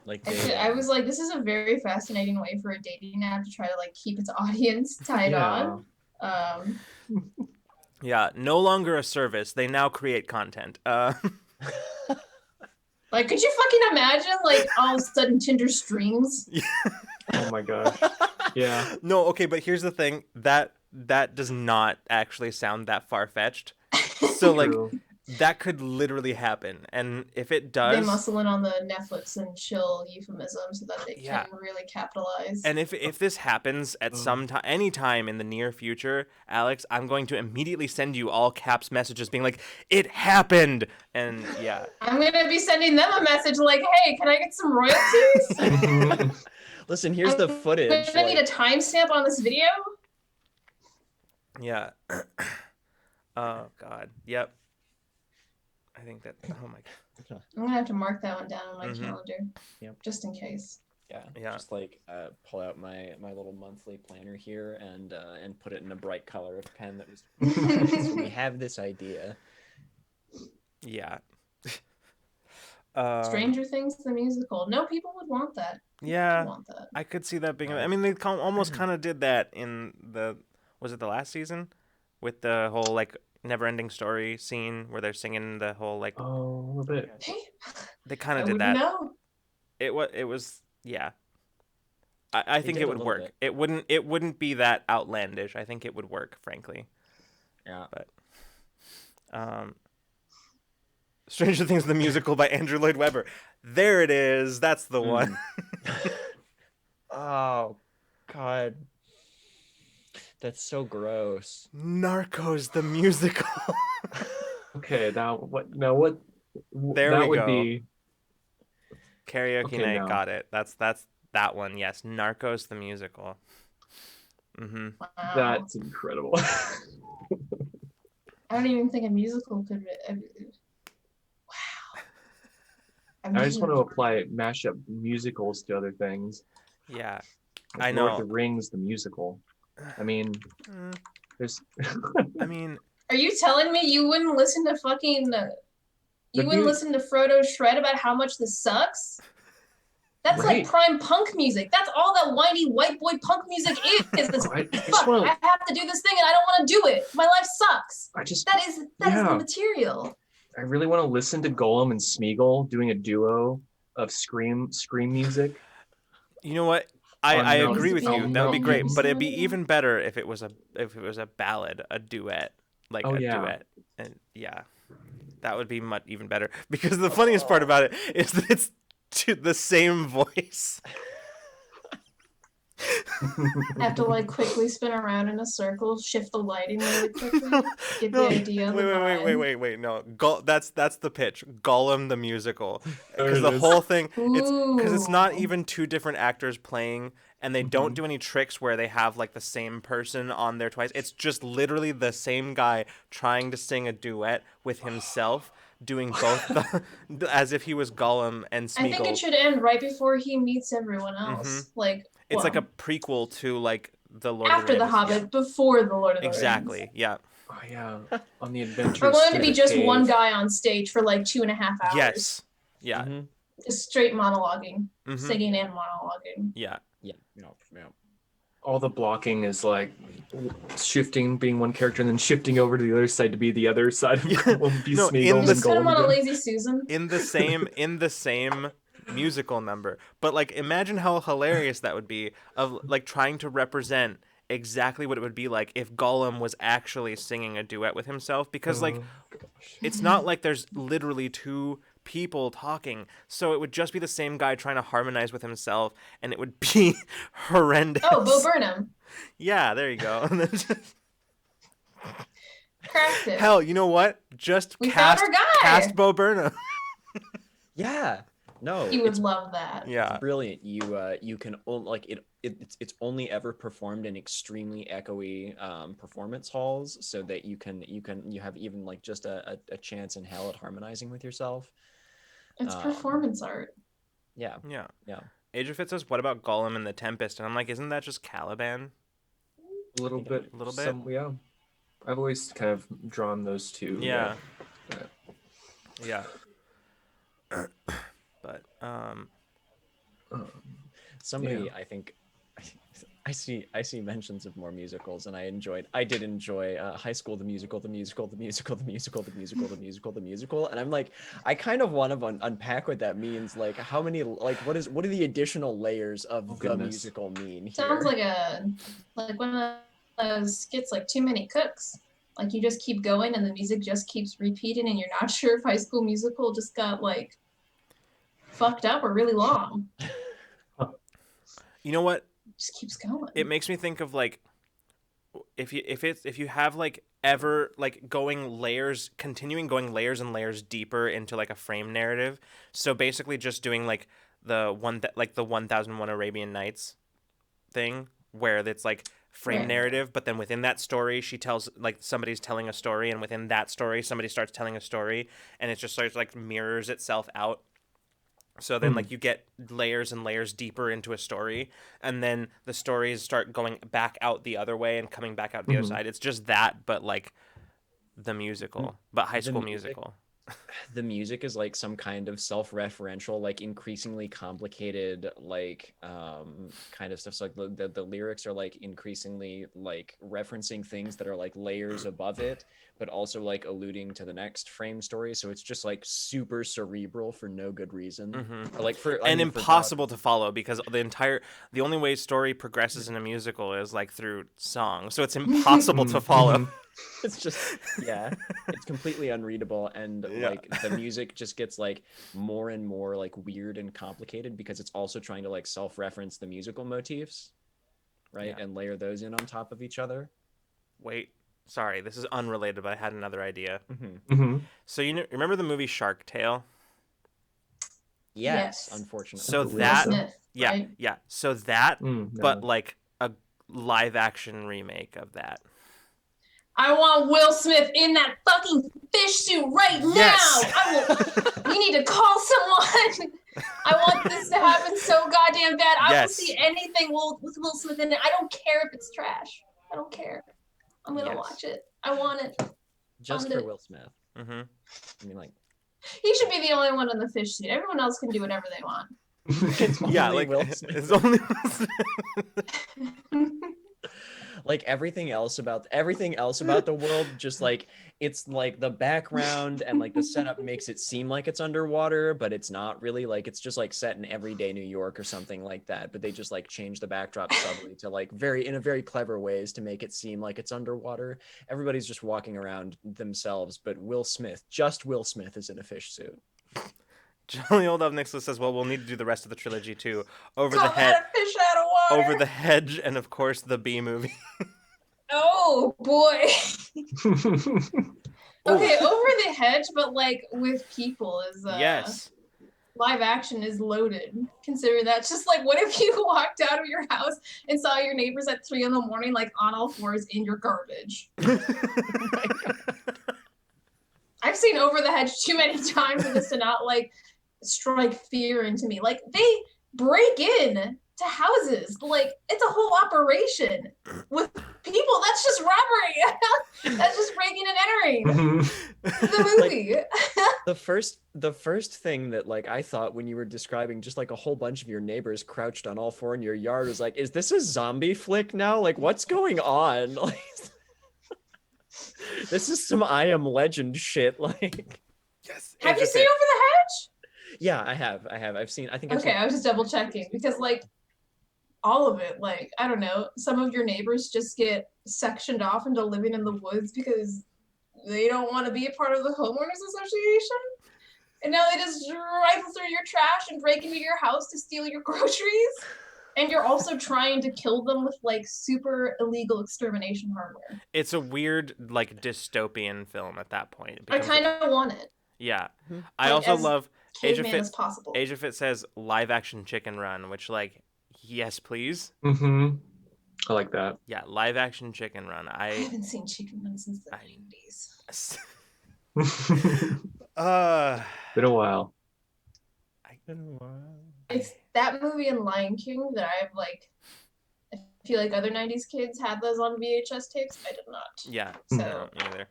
Like I was like, this is a very fascinating way for a dating app to try to, like, keep its audience tied on. Yeah, no longer a service. They now create content. Like, could you fucking imagine, like, all of a sudden Tinder streams? Oh my gosh. Yeah. No, okay, but here's the thing. That does not actually sound that far-fetched. So, like, That could literally happen, and if it They does, muscle in on the Netflix and chill euphemism so that they Yeah. can really capitalize. and if this happens at some time, any time in the near future, Alex, I'm going to immediately send you all caps messages being like, "It happened," and yeah, I'm gonna be sending them a message like, "Hey, can I get some royalties? Listen, here's the footage. I'm gonna need a timestamp on this video." yeah. Oh God, yep. I think that. Oh my God. I'm gonna have to mark that one down on my Mhm. calendar, Yep. just in case. Yeah. Just like pull out my little monthly planner here and put it in a bright color of pen that was. So we have this idea. Yeah. Stranger Things the musical. No, people would want that. Yeah, People want that. I could see that being. I mean, they almost kind of did that in the. Was it the last season, with the whole like never-ending story scene where they're singing the whole like. Oh, a little bit. They kind I of did wouldn't that. know. It was yeah. I think did it a would little work. bit. It wouldn't be that outlandish. I think it would work, frankly. Yeah. But Stranger Things the musical by Andrew Lloyd Webber. There it is. That's the one. Oh, God. That's so gross. Narcos the musical. Okay, now what? Now what? There that we would go. be Karaoke Okay, night. now. Got it. That's that one. Yes, Narcos the musical. Mm-hmm. Wow. that's incredible. I don't even think a musical could. Wow. I just want to apply mashup musicals to other things. Yeah, Like I Lord know. of the Rings, the musical. I mean, Mm, there's. I mean, Are you telling me you wouldn't listen to fucking? You That'd wouldn't be- listen to Frodo shred about how much this sucks? That's Right. like prime punk music. That's all that whiny white boy punk music is. It's I just fuck, wanna- I have to do this thing and I don't want to do it. My life sucks. I just. That is the Yeah. material. I really want to listen to Golem and Smeagol doing a duo of scream music. you know what? I On agree with you. Mountain That would be great, Mountain. but it'd be even better if it was a ballad, a duet, like Oh, a yeah. duet, and yeah, that would be much even better. Because the funniest part about it is that it's to the same voice. I have to like quickly spin around in a circle, shift the lighting really quickly, get the idea of the vibe. Wait. No, that's the pitch. Gollum the musical, There because it the is. whole thing, it's not Ooh. even two different actors playing, and they don't do any tricks where they have like the same person on there twice. It's just literally the same guy trying to sing a duet with himself, doing both as if he was Gollum and Smeagol. I think it should end right before he meets everyone else. Like, It's well, like a prequel to like the Lord of after the the Rings. Hobbit, before the Lord of the Exactly. Rings. Yeah. Oh yeah, on the adventures. We're going to through be the just cave. one guy on stage for like 2.5 hours. Yes. Yeah. Mm-hmm. Just straight monologuing, Mhm. singing and monologuing. Yeah. Yeah. All the blocking is like shifting, being one character, and then shifting over to the other side to be the other side of Golem, be No, Smeagol, in and the- Just put him Golem on a again. lazy Susan. in the same musical number. But like imagine how hilarious that would be of like trying to represent exactly what it would be like if Gollum was actually singing a duet with himself, because like it's not like there's literally two people talking, so it would just be the same guy trying to harmonize with himself, and it would be horrendous. Oh, Bo Burnham. Yeah, there you go. And then just- Cracked it. hell, you know what? Just We found cast our guy. cast Bo Burnham. Yeah. No. He would it's love that. Yeah. brilliant. You can only like it's only ever performed in extremely echoey performance halls, so that you have even like just a chance in hell at harmonizing with yourself. It's performance art. Yeah. Yeah. Yeah. Age of Fit says, "What about Gollum and the Tempest?" And I'm like, "Isn't that just Caliban?" A little bit. A little bit? Yeah. I've always kind of drawn those two. Yeah. Yeah. Yeah. But Somebody, Yeah. I think, I see mentions of more musicals, and I did enjoy High School the Musical, the musical, the musical, the musical, the musical, the musical, the musical, and I'm like, I kind of want to unpack what that means. Like, how many, like, what are the additional layers of the goodness. musical mean here? Sounds like one of those skits like Too Many Cooks. Like you just keep going and the music just keeps repeating and you're not sure if High School Musical just got like fucked up or really long. You know what? It just keeps going. It makes me think of like if you have like ever like continuing going layers and layers deeper into like a frame narrative. So basically just doing like the 1001 Arabian Nights thing where it's like frame Right. narrative, but then within that story she tells like somebody's telling a story, and within that story somebody starts telling a story, and it just starts like mirrors itself out. So then like you get layers and layers deeper into a story, and then the stories start going back out the other way and coming back out the other side. It's just that, but like the musical, but High School Musical. The music is like some kind of self-referential, like increasingly complicated, like kind of stuff. So like the lyrics are like increasingly like referencing things that are like layers above it, but also like alluding to the next frame story. So it's just like super cerebral for no good reason. Or, like And impossible to follow, because the only way story progresses in a musical is like through song. So it's impossible to follow. It's just it's completely unreadable, and like the music just gets like more and more like weird and complicated because it's also trying to like self-reference the musical motifs, right? And layer those in on top of each other. Wait, sorry, this is unrelated, but I had another idea. So remember the movie Shark Tale? Yes, unfortunately. So Will that Smith, right? So that but No. like a live action remake of that. I want Will Smith in that fucking fish suit right Yes. now. We need to call someone. I want this to happen so goddamn bad. I will see anything with Will Smith in it. I don't care if it's trash. I don't care. I'm gonna watch it. I want it. Just for Will Smith. I mean, like, he should be the only one in the fish suit. Everyone else can do whatever they want. it's only Will Smith. It's only Will Smith. Like everything else about the world, just like it's like the background and like the setup makes it seem like it's underwater, but it's not really. Like it's just like set in everyday New York or something like that, but they just like change the backdrop subtly to like in a very clever ways to make it seem like it's underwater. Everybody's just walking around themselves, but just Will Smith is in a fish suit. Jolly Old Elf Nicholas says, well, we'll need to do the rest of the trilogy too. Over Fish out of water. Over the Hedge, and of course the Bee Movie. Oh boy. Okay, Over the Hedge, but like with people is yes. Live action is loaded. Consider that. Just like, what if you walked out of your house and saw your neighbors at 3 a.m, like on all fours in your garbage? Oh my God. I've seen Over the Hedge too many times for this to not like strike fear into me. Like they break in to houses, like it's a whole operation with people. That's just robbery. That's just breaking and entering. The movie. Like, the first thing that like I thought when you were describing just like a whole bunch of your neighbors crouched on all four in your yard was like, is this a zombie flick now? Like what's going on? Like this is some I Am Legend shit. Like, yes. Have you seen Over the Hedge? Yeah, I have. I've seen. I think. Okay, I was just double checking because like all of it, like I don't know, some of your neighbors just get sectioned off into living in the woods because they don't want to be a part of the homeowners association, and now they just rifle through your trash and break into your house to steal your groceries. And you're also trying to kill them with like super illegal extermination hardware. It's a weird like dystopian film at that point. I kind of want it. Yeah. Like, I also love caveman as possible. Age of It says live action Chicken Run, which like yes please. I like that. Yeah, live action Chicken Run. I haven't seen Chicken Run since the 90s. Been a while. It's that movie and Lion King that I've like. I feel like other 90s kids had those on VHS tapes. I did not. Yeah. So. No, neither.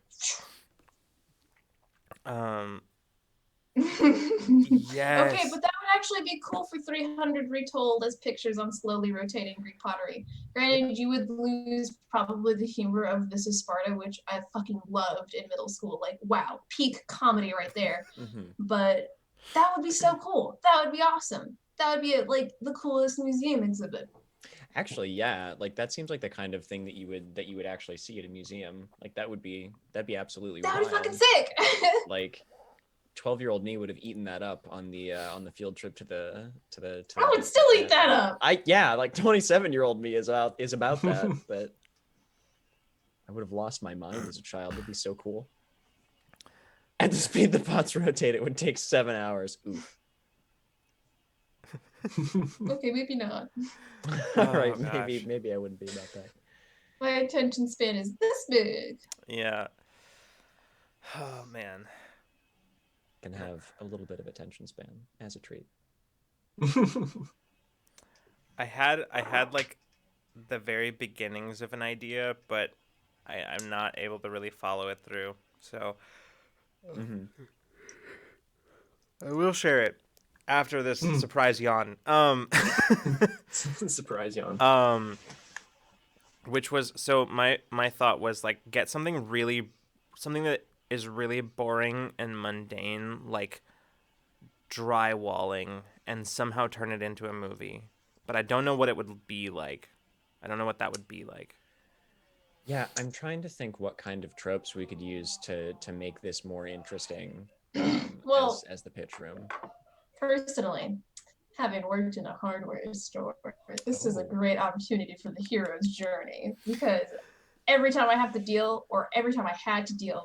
Yes. Okay, but that would actually be cool for 300 retold as pictures on slowly rotating Greek pottery. Granted, you would lose probably the humor of This Is Sparta, which I fucking loved in middle school. Like, wow, peak comedy right there. But that would be so cool. That would be awesome. That would be like the coolest museum exhibit. Actually, yeah, like that seems like the kind of thing that you would actually see at a museum. Like that'd be absolutely That would be fucking wild. sick. Like 12-year-old me would have eaten that up on the field trip to the I would still eat that up. Like 27-year-old me is about that, but I would have lost my mind as a child. It'd be so cool. At the speed the pots rotate, it would take 7 hours. Oof. Okay, maybe not. All right, gosh. maybe I wouldn't be about that. My attention span is this big. Yeah. Oh man. Can have a little bit of attention span as a treat. I had like the very beginnings of an idea, but I'm not able to really follow it through. So I will share it after this surprise yawn. Surprise yawn. Which was, so my thought was like, get something that is really boring and mundane, like drywalling, and somehow turn it into a movie. But I don't know what it would be like. I don't know what that would be like. Yeah, I'm trying to think what kind of tropes we could use to make this more interesting Well, as the pitch room. Personally, having worked in a hardware store, this is a great opportunity for the hero's journey, because every time I had to deal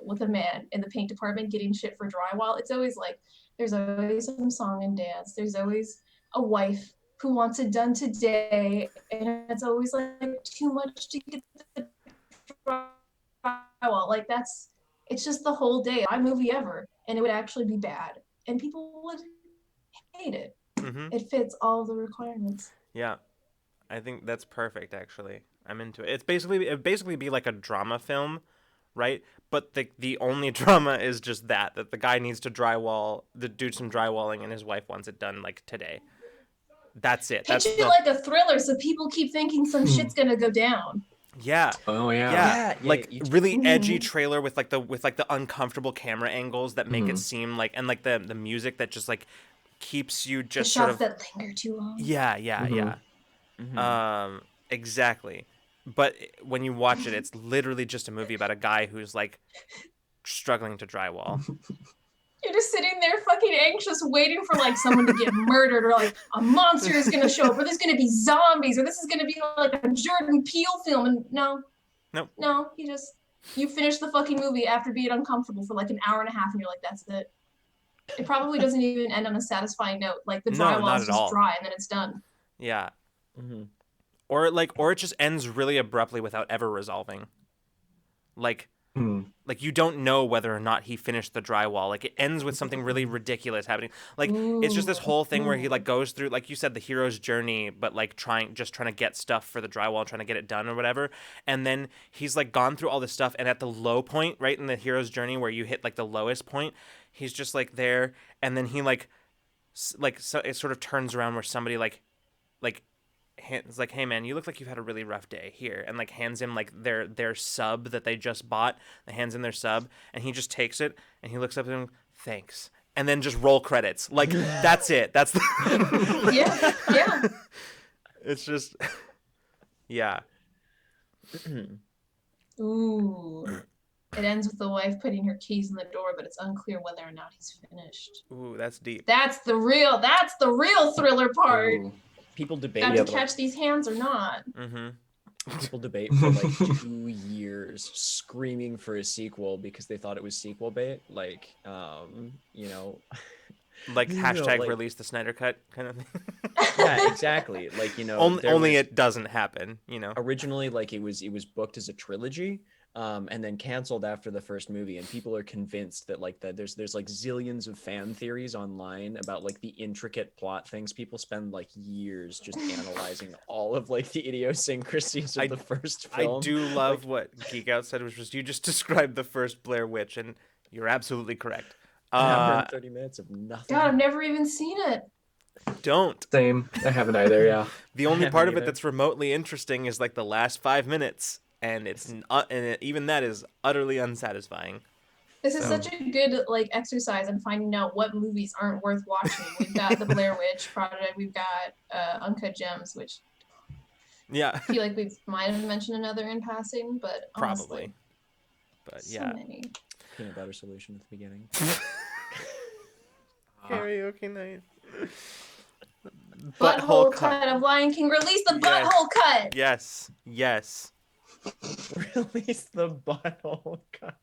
with a man in the paint department getting shit for drywall, it's always like there's always some song and dance. There's always a wife who wants it done today, and it's always like too much to get the drywall. Like it's just the whole day. My movie ever, and it would actually be bad, and people would hate it. Mm-hmm. It fits all the requirements. Yeah, I think that's perfect. Actually, I'm into it. It'd basically be like a drama film, right? But the only drama is just that the guy needs to do some drywalling, and his wife wants it done like today. That's it. Pitch it like a thriller, so people keep thinking some shit's gonna go down. Yeah. Oh yeah. Yeah. Like really edgy trailer with like the uncomfortable camera angles that make it seem like, and like the music that just like keeps you just the sort shots of that linger too long. Yeah. Exactly. But when you watch it, it's literally just a movie about a guy who's like struggling to drywall. You're just sitting there fucking anxious, waiting for like someone to get murdered, or like a monster is gonna show up, or there's gonna be zombies, or this is gonna be like a Jordan Peele film. And no, you finish the fucking movie after being uncomfortable for like an hour and a half, and you're like, that's it. It probably doesn't even end on a satisfying note. Like the drywall is just dry, and then it's done. Yeah. Or it just ends really abruptly without ever resolving. Like you don't know whether or not he finished the drywall. Like it ends with something really ridiculous happening. Like it's just this whole thing where he like goes through, like you said, the hero's journey, but like trying to get stuff for the drywall, trying to get it done or whatever. And then he's like gone through all this stuff, and at the low point, right in the hero's journey where you hit like the lowest point, he's just like there, and then he so it sort of turns around where somebody like it's like, hey man, you look like you've had a really rough day here, and like hands him like their sub that they just bought. They hands in their sub, and he just takes it, and he looks up at him, thanks, and then just roll credits. Like that's it. That's the yeah. It's just yeah. Ooh. It ends with the wife putting her keys in the door, but it's unclear whether or not he's finished. Ooh, that's deep. That's the real thriller part. Ooh. People debate Got to catch these hands or not. People debate for like 2 years, screaming for a sequel because they thought it was sequel bait. Like, you know, like hashtag release the Snyder Cut kind of thing. Yeah, exactly. Like, you know, only it doesn't happen. You know, originally like it was booked as a trilogy. And then canceled after the first movie, and people are convinced that like that there's like zillions of fan theories online about like the intricate plot things. People spend like years just analyzing all of like the idiosyncrasies of the first film. I do love what Geek Out said, which was, you just described the first Blair Witch, and you're absolutely correct. An hour and 30 minutes of nothing. God, I've never even seen it. Don't. Same. I haven't either. Yeah. The only part of it that's remotely interesting is like the last 5 minutes. And even that is utterly unsatisfying. This is such a good like exercise in finding out what movies aren't worth watching. We've got The Blair Witch Project. We've got Uncut Gems, which Yeah, I feel like we might have mentioned another in passing, but probably. honestly, But so yeah. many. Peanut butter solution at the beginning. Karaoke night. Butthole cut of Lion King. Release the Yes. butthole cut. Yes. Release the butthole cut.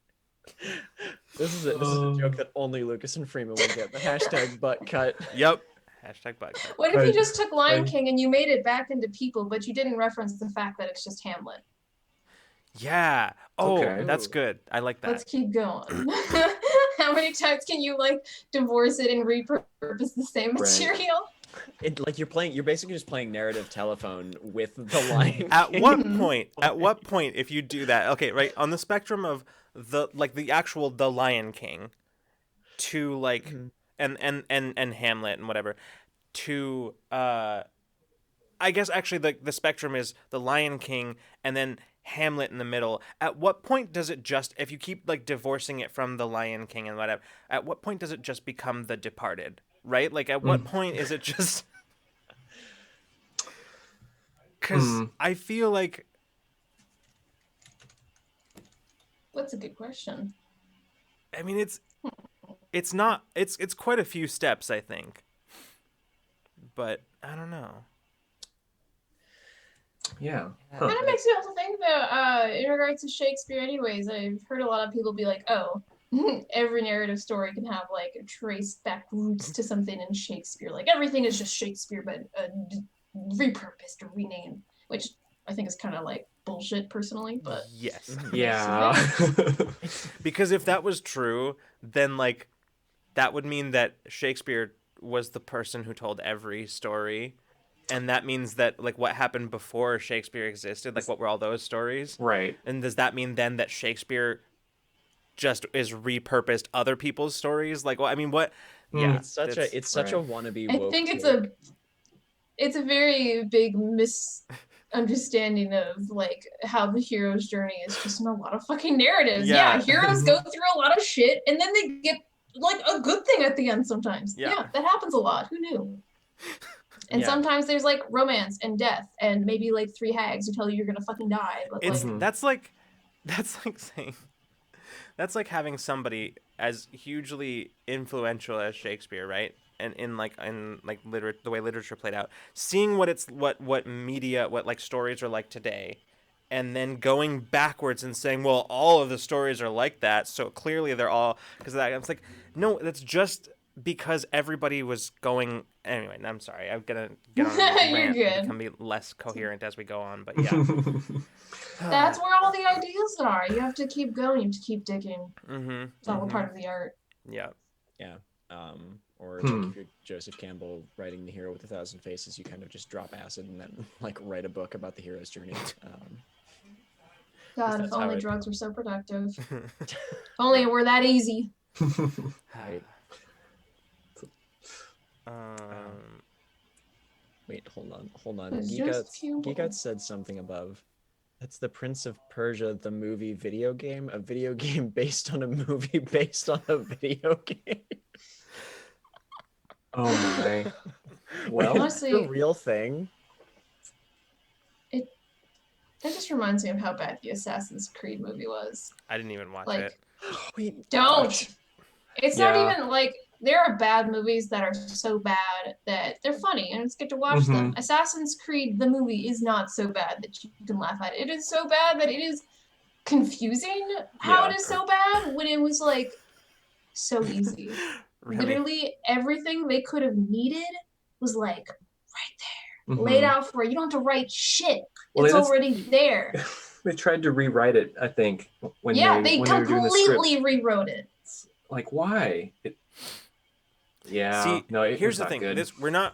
This is a joke that only Lucas and Freeman will get. The hashtag butt cut. Yep. Hashtag butt cut. What if you just took Lion King and you made it back into people, but you didn't reference the fact that it's just Hamlet? Yeah. Oh, Okay. that's good. I like that. Let's keep going. How many times can you like divorce it and repurpose the same material? Like you're basically just playing narrative telephone with the Lion At King. what point if you do that? Okay, right on the spectrum of the actual The Lion King to like and Hamlet and whatever to I guess actually the spectrum is The Lion King and then Hamlet in the middle. At what point does it just, if you keep like divorcing it from The Lion King and whatever, at what point does it just become The Departed? Right? Like at what point is it just because I feel like That's a good question. I mean it's not it's quite a few steps, I think. But I don't know. Yeah. Kind of makes me also think that in regards to Shakespeare anyways, I've heard a lot of people be like, oh, every narrative story can have like trace back roots to something in Shakespeare. Like everything is just Shakespeare, but repurposed or renamed, which I think is kind of like bullshit personally, but yes. Yeah. Because if that was true, then like that would mean that Shakespeare was the person who told every story. And that means that like what happened before Shakespeare existed, like what were all those stories? Right. And does that mean then that Shakespeare just is repurposed other people's stories? Like, well, I mean, what? Yeah, It's such a wannabe I woke think take. it's a very big misunderstanding of like how the hero's journey is just in a lot of fucking narratives. Yeah. Yeah, heroes go through a lot of shit and then they get like a good thing at the end sometimes. Yeah. Yeah, that happens a lot. Who knew? And sometimes there's like romance and death and maybe like 3 hags who tell you you're gonna fucking die. But it's like that's like saying that's like having somebody as hugely influential as Shakespeare, right? And in like the way literature played out, seeing what media, what like stories are like today, and then going backwards and saying, well, all of the stories are like that, so clearly they're all because that. It's like, no, that's just because everybody was going anyway. I'm sorry, I'm gonna get on a rant and become less coherent as we go on, but yeah. that's where all the ideas are. You have to keep going. You have to keep digging. It's all a part of the art. Yeah. Yeah. Or like if you're Joseph Campbell writing The Hero with 1,000 Faces, you kind of just drop acid and then like write a book about the hero's journey. God, if only drugs were so productive. If only it were that easy. Right. Wait, hold on. Geekout said something above. That's the Prince of Persia, the movie video game, a video game based on a movie based on a video game. Oh my. Well, honestly, it's a real thing. It just reminds me of how bad the Assassin's Creed movie was. I didn't even watch like, it. Wait, don't. gosh. It's not even like there are bad movies that are so bad that they're funny and it's good to watch them. Assassin's Creed, the movie, is not so bad that you can laugh at it. It is so bad that it is confusing how it is so bad when it was like so easy. Really? Literally everything they could have needed was like right there, laid out for you. You don't have to write shit. Well, it's already there. They tried to rewrite it, I think, when they when completely rewrote it. Like, why? See, no, here's the thing. Good.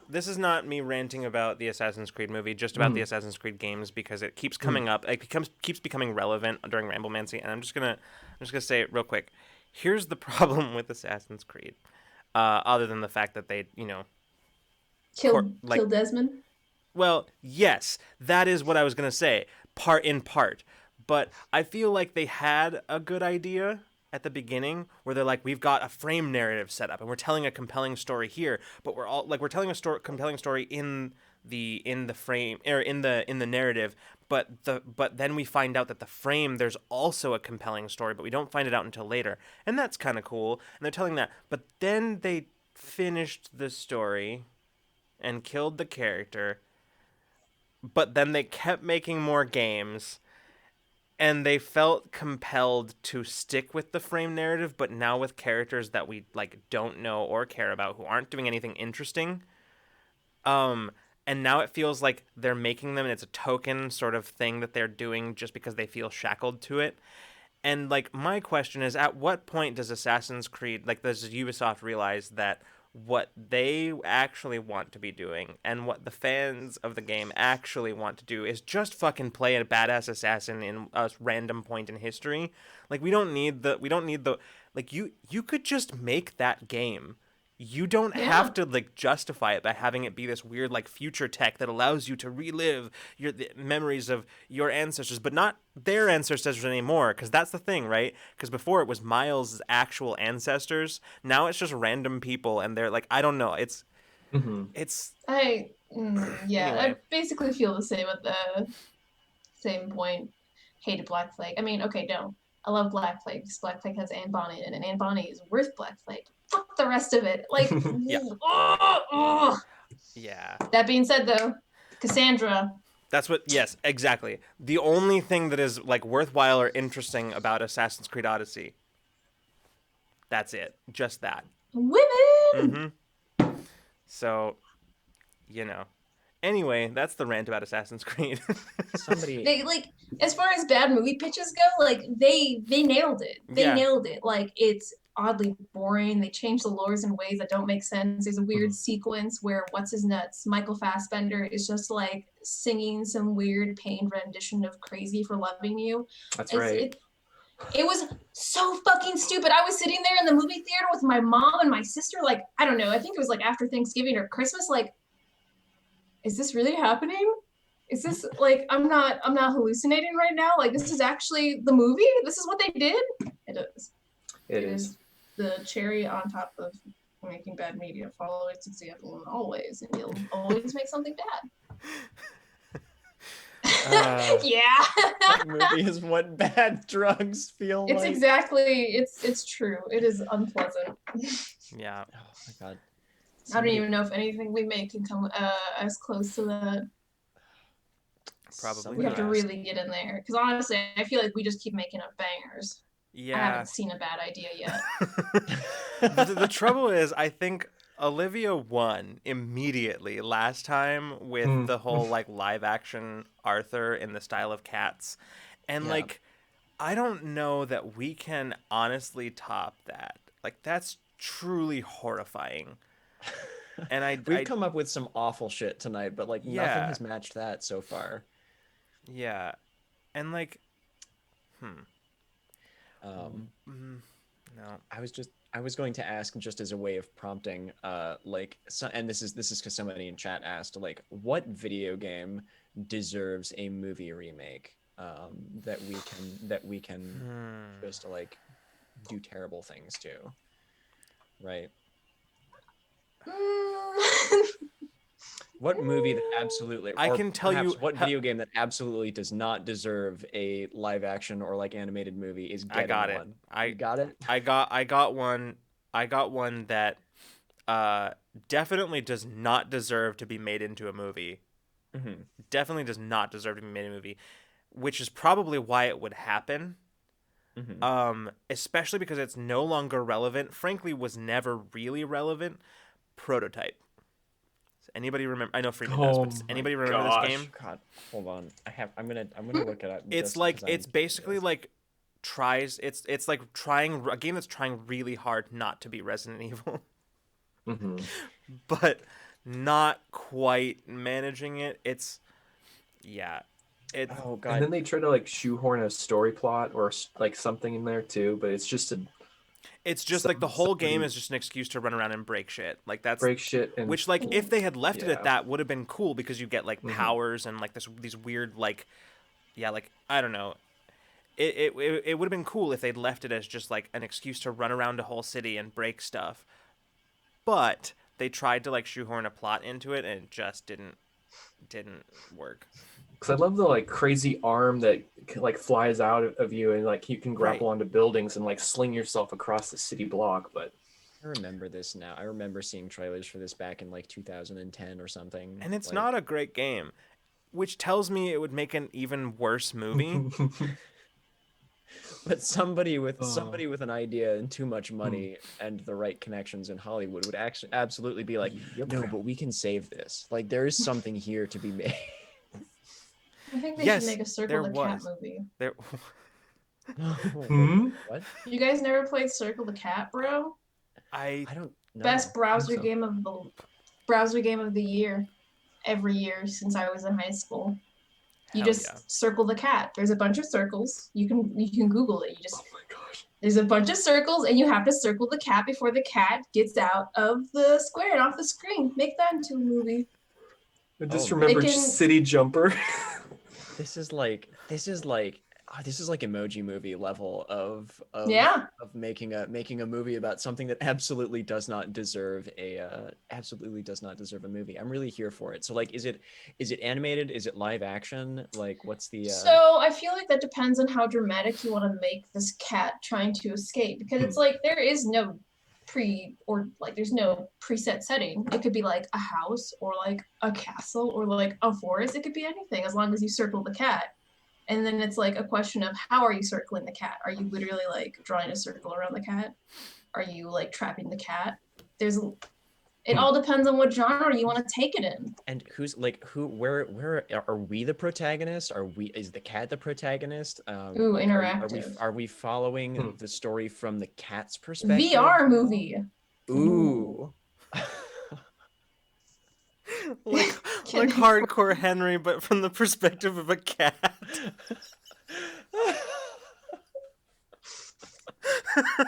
This is not me ranting about the Assassin's Creed movie, just about the Assassin's Creed games because it keeps coming up. It keeps becoming relevant during Ramblemancy, and I'm just gonna say it real quick. Here's the problem with Assassin's Creed, other than the fact that they, killed Desmond. Well, yes, that is what I was gonna say, part, but I feel like they had a good idea at the beginning where they're like, we've got a frame narrative set up and we're telling a compelling story here, but we're telling a compelling story in in the frame or in the narrative, but then we find out that the frame there's also a compelling story, but we don't find it out until later, and that's kind of cool. And they're telling that, but then they finished the story and killed the character, but then they kept making more games, and they felt compelled to stick with the frame narrative, but now with characters that we like don't know or care about, who aren't doing anything interesting. And now it feels like they're making them, and it's a token sort of thing that they're doing just because they feel shackled to it. And like my question is, at what point does Assassin's Creed, like does Ubisoft realize that what they actually want to be doing and what the fans of the game actually want to do is just fucking play a badass assassin in a random point in history? Like we don't need the like you could just make that game. You don't have to like justify it by having it be this weird like future tech that allows you to relive the memories of your ancestors, but not their ancestors anymore. Because that's the thing, right? Because before it was Miles' actual ancestors. Now it's just random people, and they're like, I don't know. It's I Anyway. basically feel the same at the same point. Hated Black Flag. I mean, okay, no, I love Black Flag because Black Flag has Anne Bonny in it, and Anne Bonny is worth Black Flag. Fuck the rest of it. Like, Yeah. That being said, though, Cassandra. That's what. Yes, exactly. The only thing that is like worthwhile or interesting about Assassin's Creed Odyssey. That's it. Just that. Women. So, you know. Anyway, that's the rant about Assassin's Creed. They like, as far as bad movie pitches go, like they nailed it. They nailed it. Like it's oddly boring. They changed the lores in ways that don't make sense. There's a weird sequence where what's his nuts, Michael Fassbender, is just like singing some weird pained rendition of "Crazy for Loving You." That's right. It was so fucking stupid. I was sitting there in the movie theater with my mom and my sister. Like, I don't know. I think it was like after Thanksgiving or Christmas. Like, is this really happening? Is this like I'm not hallucinating right now? Like this is actually the movie? This is what they did? It is. It is the cherry on top of making bad media. Follow its example and always, and you'll always make something bad. Yeah. That movie is what bad drugs feel it's like. Exactly. It's true. It is unpleasant. Yeah. Oh my god. I don't even know if anything we make can come as close to that. Probably we have to really get in there because honestly, I feel like we just keep making up bangers. Yeah. I haven't seen a bad idea yet. the trouble is, I think Olivia won immediately last time with the whole like live action Arthur in the style of Cats, and like I don't know that we can honestly top that. Like that's truly horrifying. And we've come up with some awful shit tonight, but like nothing has matched that so far. Yeah, and like, no. I was going to ask just as a way of prompting, like, and this is because somebody in chat asked, like, what video game deserves a movie remake that we can just like do terrible things to, right? What movie that absolutely, I can tell you what video game that absolutely does not deserve a live action or like animated movie is getting one. I got it. I got one that definitely does not deserve to be made into a movie. Definitely does not deserve to be made into a movie, which is probably why it would happen. Especially because it's no longer relevant. Frankly, was never really relevant. Prototype. Does anybody remember? I know Freeman does, but does anybody remember this game? God, hold on. I'm gonna look it up. It's like it's basically like it's like trying a game that's trying really hard not to be Resident Evil, but not quite managing it. Oh god. And then they try to like shoehorn a story plot or like something in there too, but it's just like the whole game is just an excuse to run around and break shit. Like break shit, and which like if they had left it at that would have been cool because you get like powers and like these weird like like I don't know. It would have been cool if they'd left it as just like an excuse to run around a whole city and break stuff. But they tried to like shoehorn a plot into it and it just didn't didn't work. Because I love the like crazy arm that like flies out of you, and like you can grapple onto buildings and like sling yourself across the city block. But I remember this now. I remember seeing trailers for this back in like 2010 or something. And it's like, not a great game, which tells me it would make an even worse movie. But somebody with Oh. an idea and too much money and the right connections in Hollywood would actually absolutely be like, no, but we can save this. Like there is something here to be made. I think they should Yes, make a Circle there the Cat was. movie. There What? You guys never played Circle the Cat, bro? I I don't know. Best browser so. game of the year every year since I was in high school. You hell just yeah. circle the cat. There's a bunch of circles. You can Google it. You just Oh my gosh. there's a bunch of circles and you have to circle the cat before the cat gets out of the square and off the screen. Make that into a movie. I just Oh, remembered They can- City Jumper. This is like Emoji Movie level of Yeah. of making a movie about something that absolutely does not deserve a movie. I'm really here for it. So like, is it animated? Is it live action? Like, what's the So I feel like that depends on how dramatic you want to make this cat trying to escape because it's like there is no there's no preset setting. It could be like a house or like a castle or like a forest. It could be anything as long as you circle the cat. And then it's like a question of how are you circling the cat? Are you literally like drawing a circle around the cat? Are you like trapping the cat? It all depends on what genre you want to take it in. And who's like where are we the protagonist? Is the cat the protagonist? Ooh, like, interactive. are we following the story from the cat's perspective? VR movie. Ooh. like hardcore Henry, but from the perspective of a cat.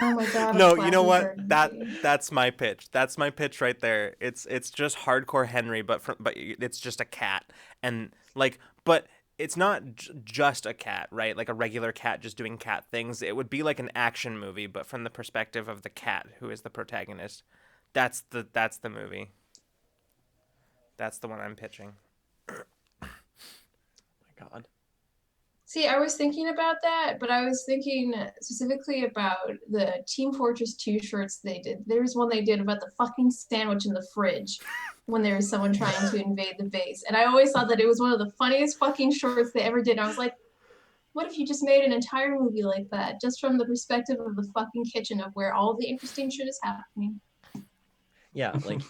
Oh my god. No, you know what? That's my pitch. That's my pitch right there. It's just hardcore Henry, but it's just a cat, and like, but it's not just a cat, right? Like a regular cat just doing cat things. It would be like an action movie, but from the perspective of the cat, who is the protagonist. That's the movie. That's the one I'm pitching. Oh my god. See, I was thinking about that, but I was thinking specifically about the Team Fortress 2 shorts they did. There was one they did about the fucking sandwich in the fridge when there was someone trying to invade the base. And I always thought that it was one of the funniest fucking shorts they ever did. I was like, what if you just made an entire movie like that, just from the perspective of the fucking kitchen of where all the interesting shit is happening? Yeah, like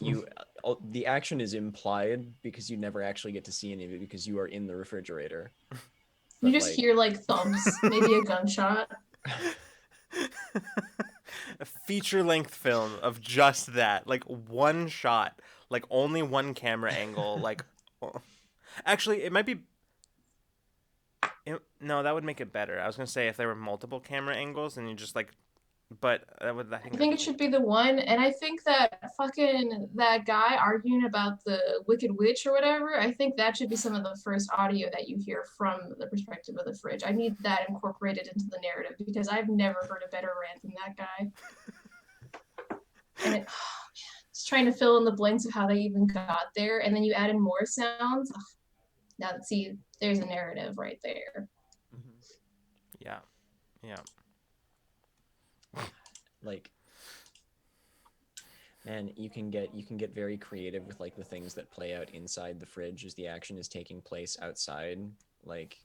the action is implied because you never actually get to see any of it because you are in the refrigerator. You just hear like thumps, maybe a gunshot. A feature-length film of just that, like one shot, like only one camera angle. Like, actually, it might be. No, that would make it better. I was gonna say if there were multiple camera angles and you just like, but that would. I think it should be the one, and I think that that guy arguing about the Wicked Witch or whatever, I think that should be some of the first audio that you hear from the perspective of the fridge. I need that incorporated into the narrative because I've never heard a better rant than that guy. And it's trying to fill in the blanks of how they even got there, and then you add in more sounds. Now, see, there's a narrative right there. Yeah, yeah. Like, man, you can get very creative with like the things that play out inside the fridge as the action is taking place outside. Like,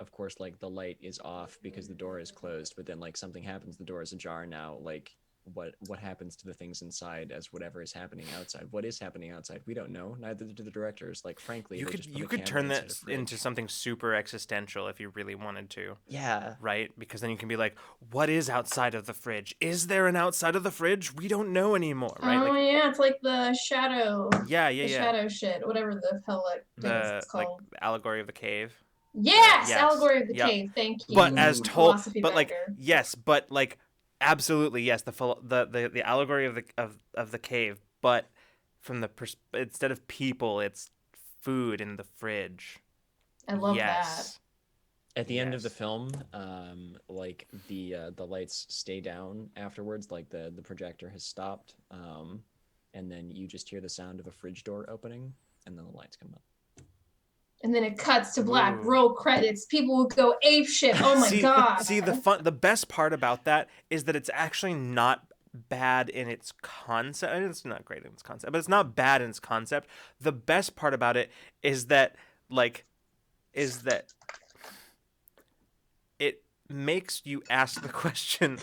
of course, like the light is off because the door is closed, but then like something happens, the door is ajar now. Like, what happens to the things inside as whatever is happening outside? What is happening outside? We don't know. Neither do the directors. Like, frankly, You could turn that into something super existential if you really wanted to. Yeah. Right? Because then you can be like, what is outside of the fridge? Is there an outside of the fridge? We don't know anymore, right? Oh, like, yeah, it's like the shadow. Yeah. Shadow shit, whatever the hell that it's called. Like allegory of the cave. Yes, Yes. allegory of the Yep. cave. Thank you. But as told, Philosophy but like backer. yes, but like absolutely yes, the allegory of the cave, but from the instead of people, it's food in the fridge. I love Yes. At the end of the film, like the lights stay down afterwards, like the projector has stopped, and then you just hear the sound of a fridge door opening, and then the lights come up. And then it cuts to black. Ooh. Roll credits. People will go ape shit. Oh my god. See, the best part about that is that it's actually not bad in its concept. I mean, it's not great in its concept, but it's not bad in its concept. The best part about it is that it makes you ask the question,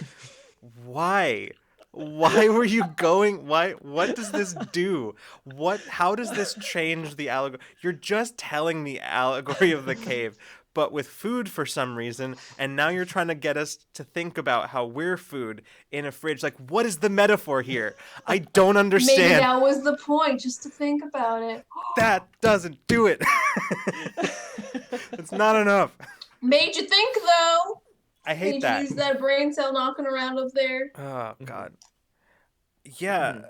why? Why were you going? Why? What does this do? How does this change the allegory? You're just telling the allegory of the cave, but with food for some reason, and now you're trying to get us to think about how we're food in a fridge. Like, what is the metaphor here? I don't understand. Maybe that was the point, just to think about it. That doesn't do it. It's not enough. Made you think, though. I hate Made that. you use that brain cell knocking around up there. Oh God. Yeah.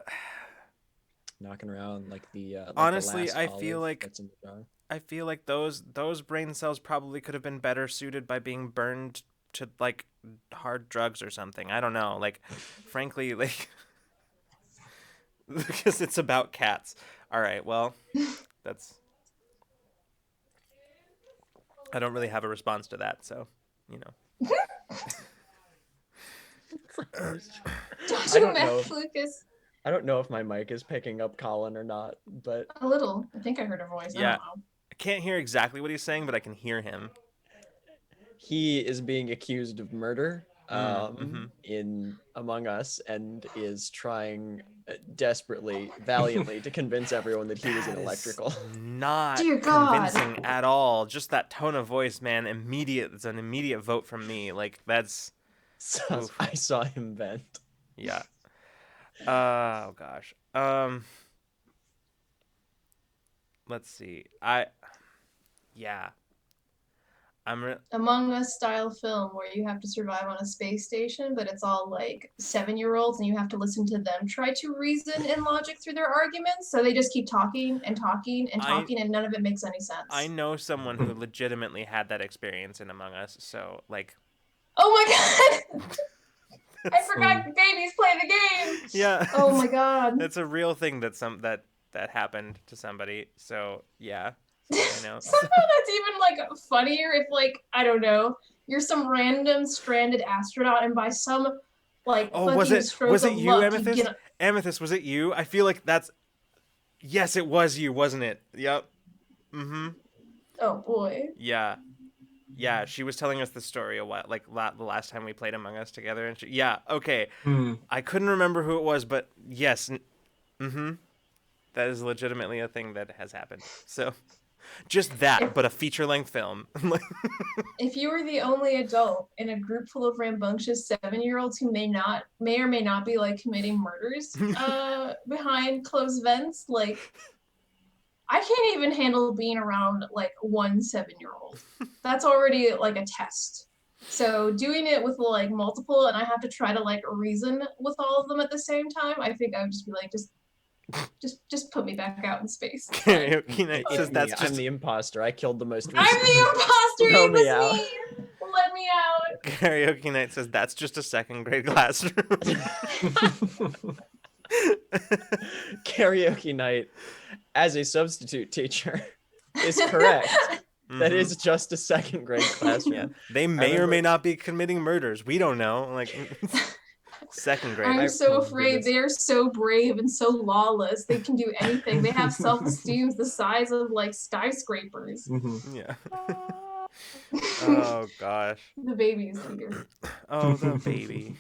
Knocking around like the Honestly, the last I feel olive like that's in the jar. I feel like those brain cells probably could have been better suited by being burned to like hard drugs or something. I don't know. Like, frankly, like because it's about cats. All right. Well, that's. I don't really have a response to that, so you know. Don't I you don't mess, know. Lucas? I don't know if my mic is picking up Colin or not, but A little. I think I heard a voice. Yeah. I don't know. I can't hear exactly what he's saying, but I can hear him. he is being accused of murder Mm-hmm. in Among Us and is trying desperately, valiantly to convince everyone that he was in That is electrical. Not Dear God. convincing at all. Just that tone of voice, man. It's an immediate vote from me. Like that's So Oof. I saw him vent. yeah. Oh gosh. Let's see. Yeah. Among Us style film where you have to survive on a space station, but it's all like 7-year-olds and you have to listen to them try to reason and logic through their arguments. So they just keep talking and talking and talking and none of it makes any sense. I know someone who legitimately had that experience in Among Us, so like Oh my god! I forgot babies play the game. Yeah. Oh my god. That's a real thing that happened to somebody. So yeah. I know. Somehow that's even like funnier if like I don't know, you're some random stranded astronaut and by some like Oh, fucking stroke was it of you, luck Amethyst? you get Amethyst, was it you? I feel like that's. Yes, it was you, wasn't it? Yep. Mm-hmm. Oh boy. Yeah. Yeah, she was telling us the story a while, like the last time we played Among Us together, and yeah, okay. I couldn't remember who it was, but yes, mm-hmm. That is legitimately a thing that has happened. So, just that, but a feature-length film. If you were the only adult in a group full of rambunctious 7-year-olds who may or may not be like committing murders behind closed vents, like I can't even handle being around like one 7-year-old. That's already like a test. So doing it with like multiple and I have to try to like reason with all of them at the same time, I think I would just be like, just put me back out in space. Karaoke Night says Me, that's just. I'm the imposter. I killed the most recent. I'm the imposter. Throw It me was out. me. Let me out. Karaoke Night says that's just a second grade classroom. Karaoke night as a substitute teacher is correct. That Mhm. is just a second grade classroom. Yeah. They may or may not be committing murders. We don't know. Like second grade. I'm so oh, afraid goodness. they are so brave and so lawless. They can do anything. They have self-esteem the size of like skyscrapers. Yeah. Oh gosh. The baby is here. Oh, the baby.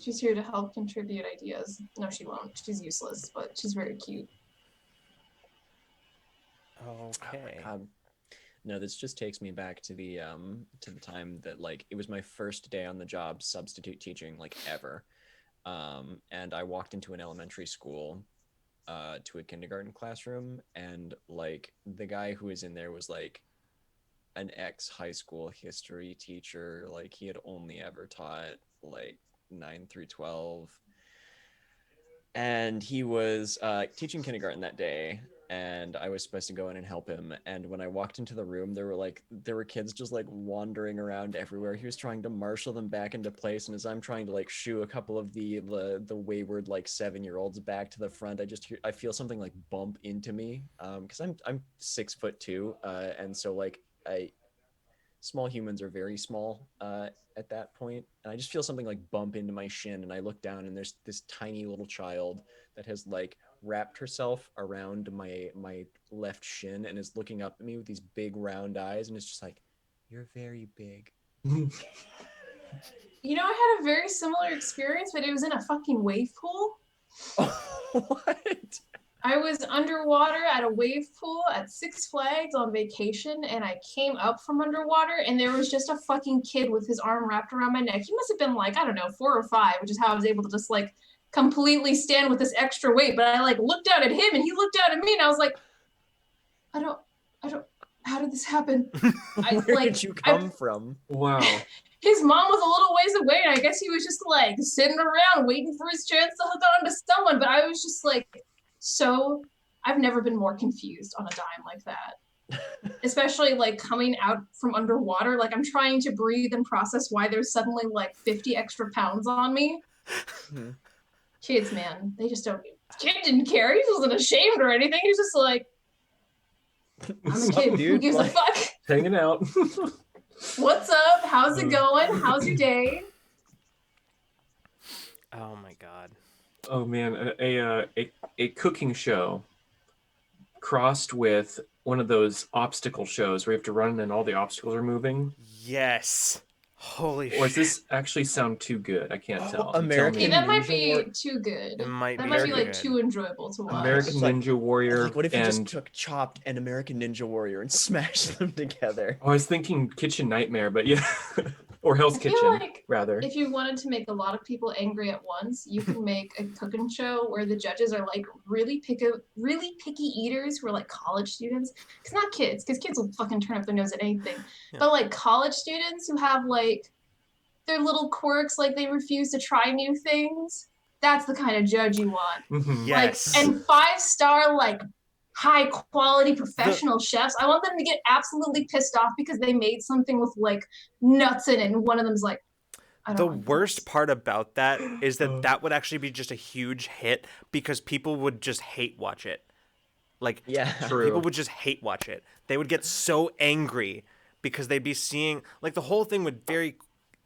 She's here to help contribute ideas. No, she won't. She's useless, but she's very cute. Okay. No, this just takes me back to the time that like it was my first day on the job substitute teaching like ever. And I walked into an elementary school to a kindergarten classroom, and like the guy who was in there was like an ex-high school history teacher. Like he had only ever taught like 9 through 12, and he was teaching kindergarten that day. and I was supposed to go in and help him. And when I walked into the room, there were kids just like wandering around everywhere. He was trying to marshal them back into place, and as I'm trying to like shoo a couple of the wayward like 7-year-olds back to the front, I feel something like bump into me, because I'm 6'2", and so like I small humans are very small at that point, and I just feel something like bump into my shin, and I look down, and there's this tiny little child that has like wrapped herself around my left shin and is looking up at me with these big round eyes, and it's just like, you're very big. You know, I had a very similar experience, but it was in a fucking wave pool. What? I was underwater at a wave pool at Six Flags on vacation, and I came up from underwater, and there was just a fucking kid with his arm wrapped around my neck. He must have been like, I don't know, 4 or 5, which is how I was able to just like completely stand with this extra weight. But I like looked down at him, and he looked down at me, and I was like, I don't, how did this happen? Where did you come from? Wow. His mom was a little ways away, and I guess he was just like sitting around waiting for his chance to hook on to someone. But I was just like, so I've never been more confused on a dime like that. Especially like coming out from underwater, like I'm trying to breathe and process why there's suddenly like 50 extra pounds on me. Mm-hmm. Kids, man, they just don't. Kid didn't care. He wasn't ashamed or anything. He's just like, I'm a kid. Who gives a fuck? Hanging out. What's up? How's it going? How's your day? Oh my god. Oh man, a cooking show crossed with one of those obstacle shows where you have to run and all the obstacles are moving. Yes. Holy shit. Or does this actually sound too good? I can't tell. American Okay, that might Ninja be too good. It might that be might be too like good. too enjoyable to watch. American It's like- Ninja Warrior. Like, what if you just and took Chopped and American Ninja Warrior and smashed them together? I was thinking Kitchen Nightmare, but yeah, or Hell's I feel Kitchen like rather. if you wanted to make a lot of people angry at once, you can make a cooking show where the judges are like really picky eaters who are like college students. It's not kids, because kids will fucking turn up their nose at anything. Yeah. But like college students who have like their little quirks, like they refuse to try new things. That's the kind of judge you want. Mhm. Yes. Like, and 5-star like high quality professional chefs, I want them to get absolutely pissed off because they made something with like nuts in it, and one of them's like, I The don't want worst this. part about that is that that would actually be just a huge hit because people would just hate watch it. Like, Yeah. True. people would just hate watch it. They would get so angry because they'd be seeing, like, the whole thing would very,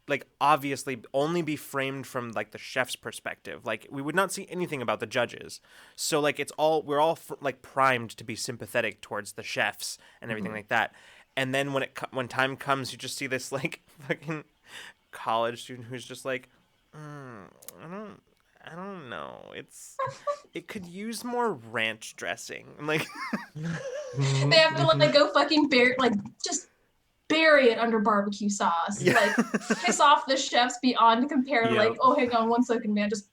like, obviously only be framed from, like, the chef's perspective. Like, we would not see anything about the judges. So, like, we're all like primed to be sympathetic towards the chefs and everything like that. And then when time comes, you just see this, like, fucking college student who's just like, I don't know. It could use more ranch dressing. Like, They have to like go fucking just bury it under barbecue sauce. Yeah. Like piss off the chefs beyond compare. Yep. Like, oh, hang on 1 second, man. Just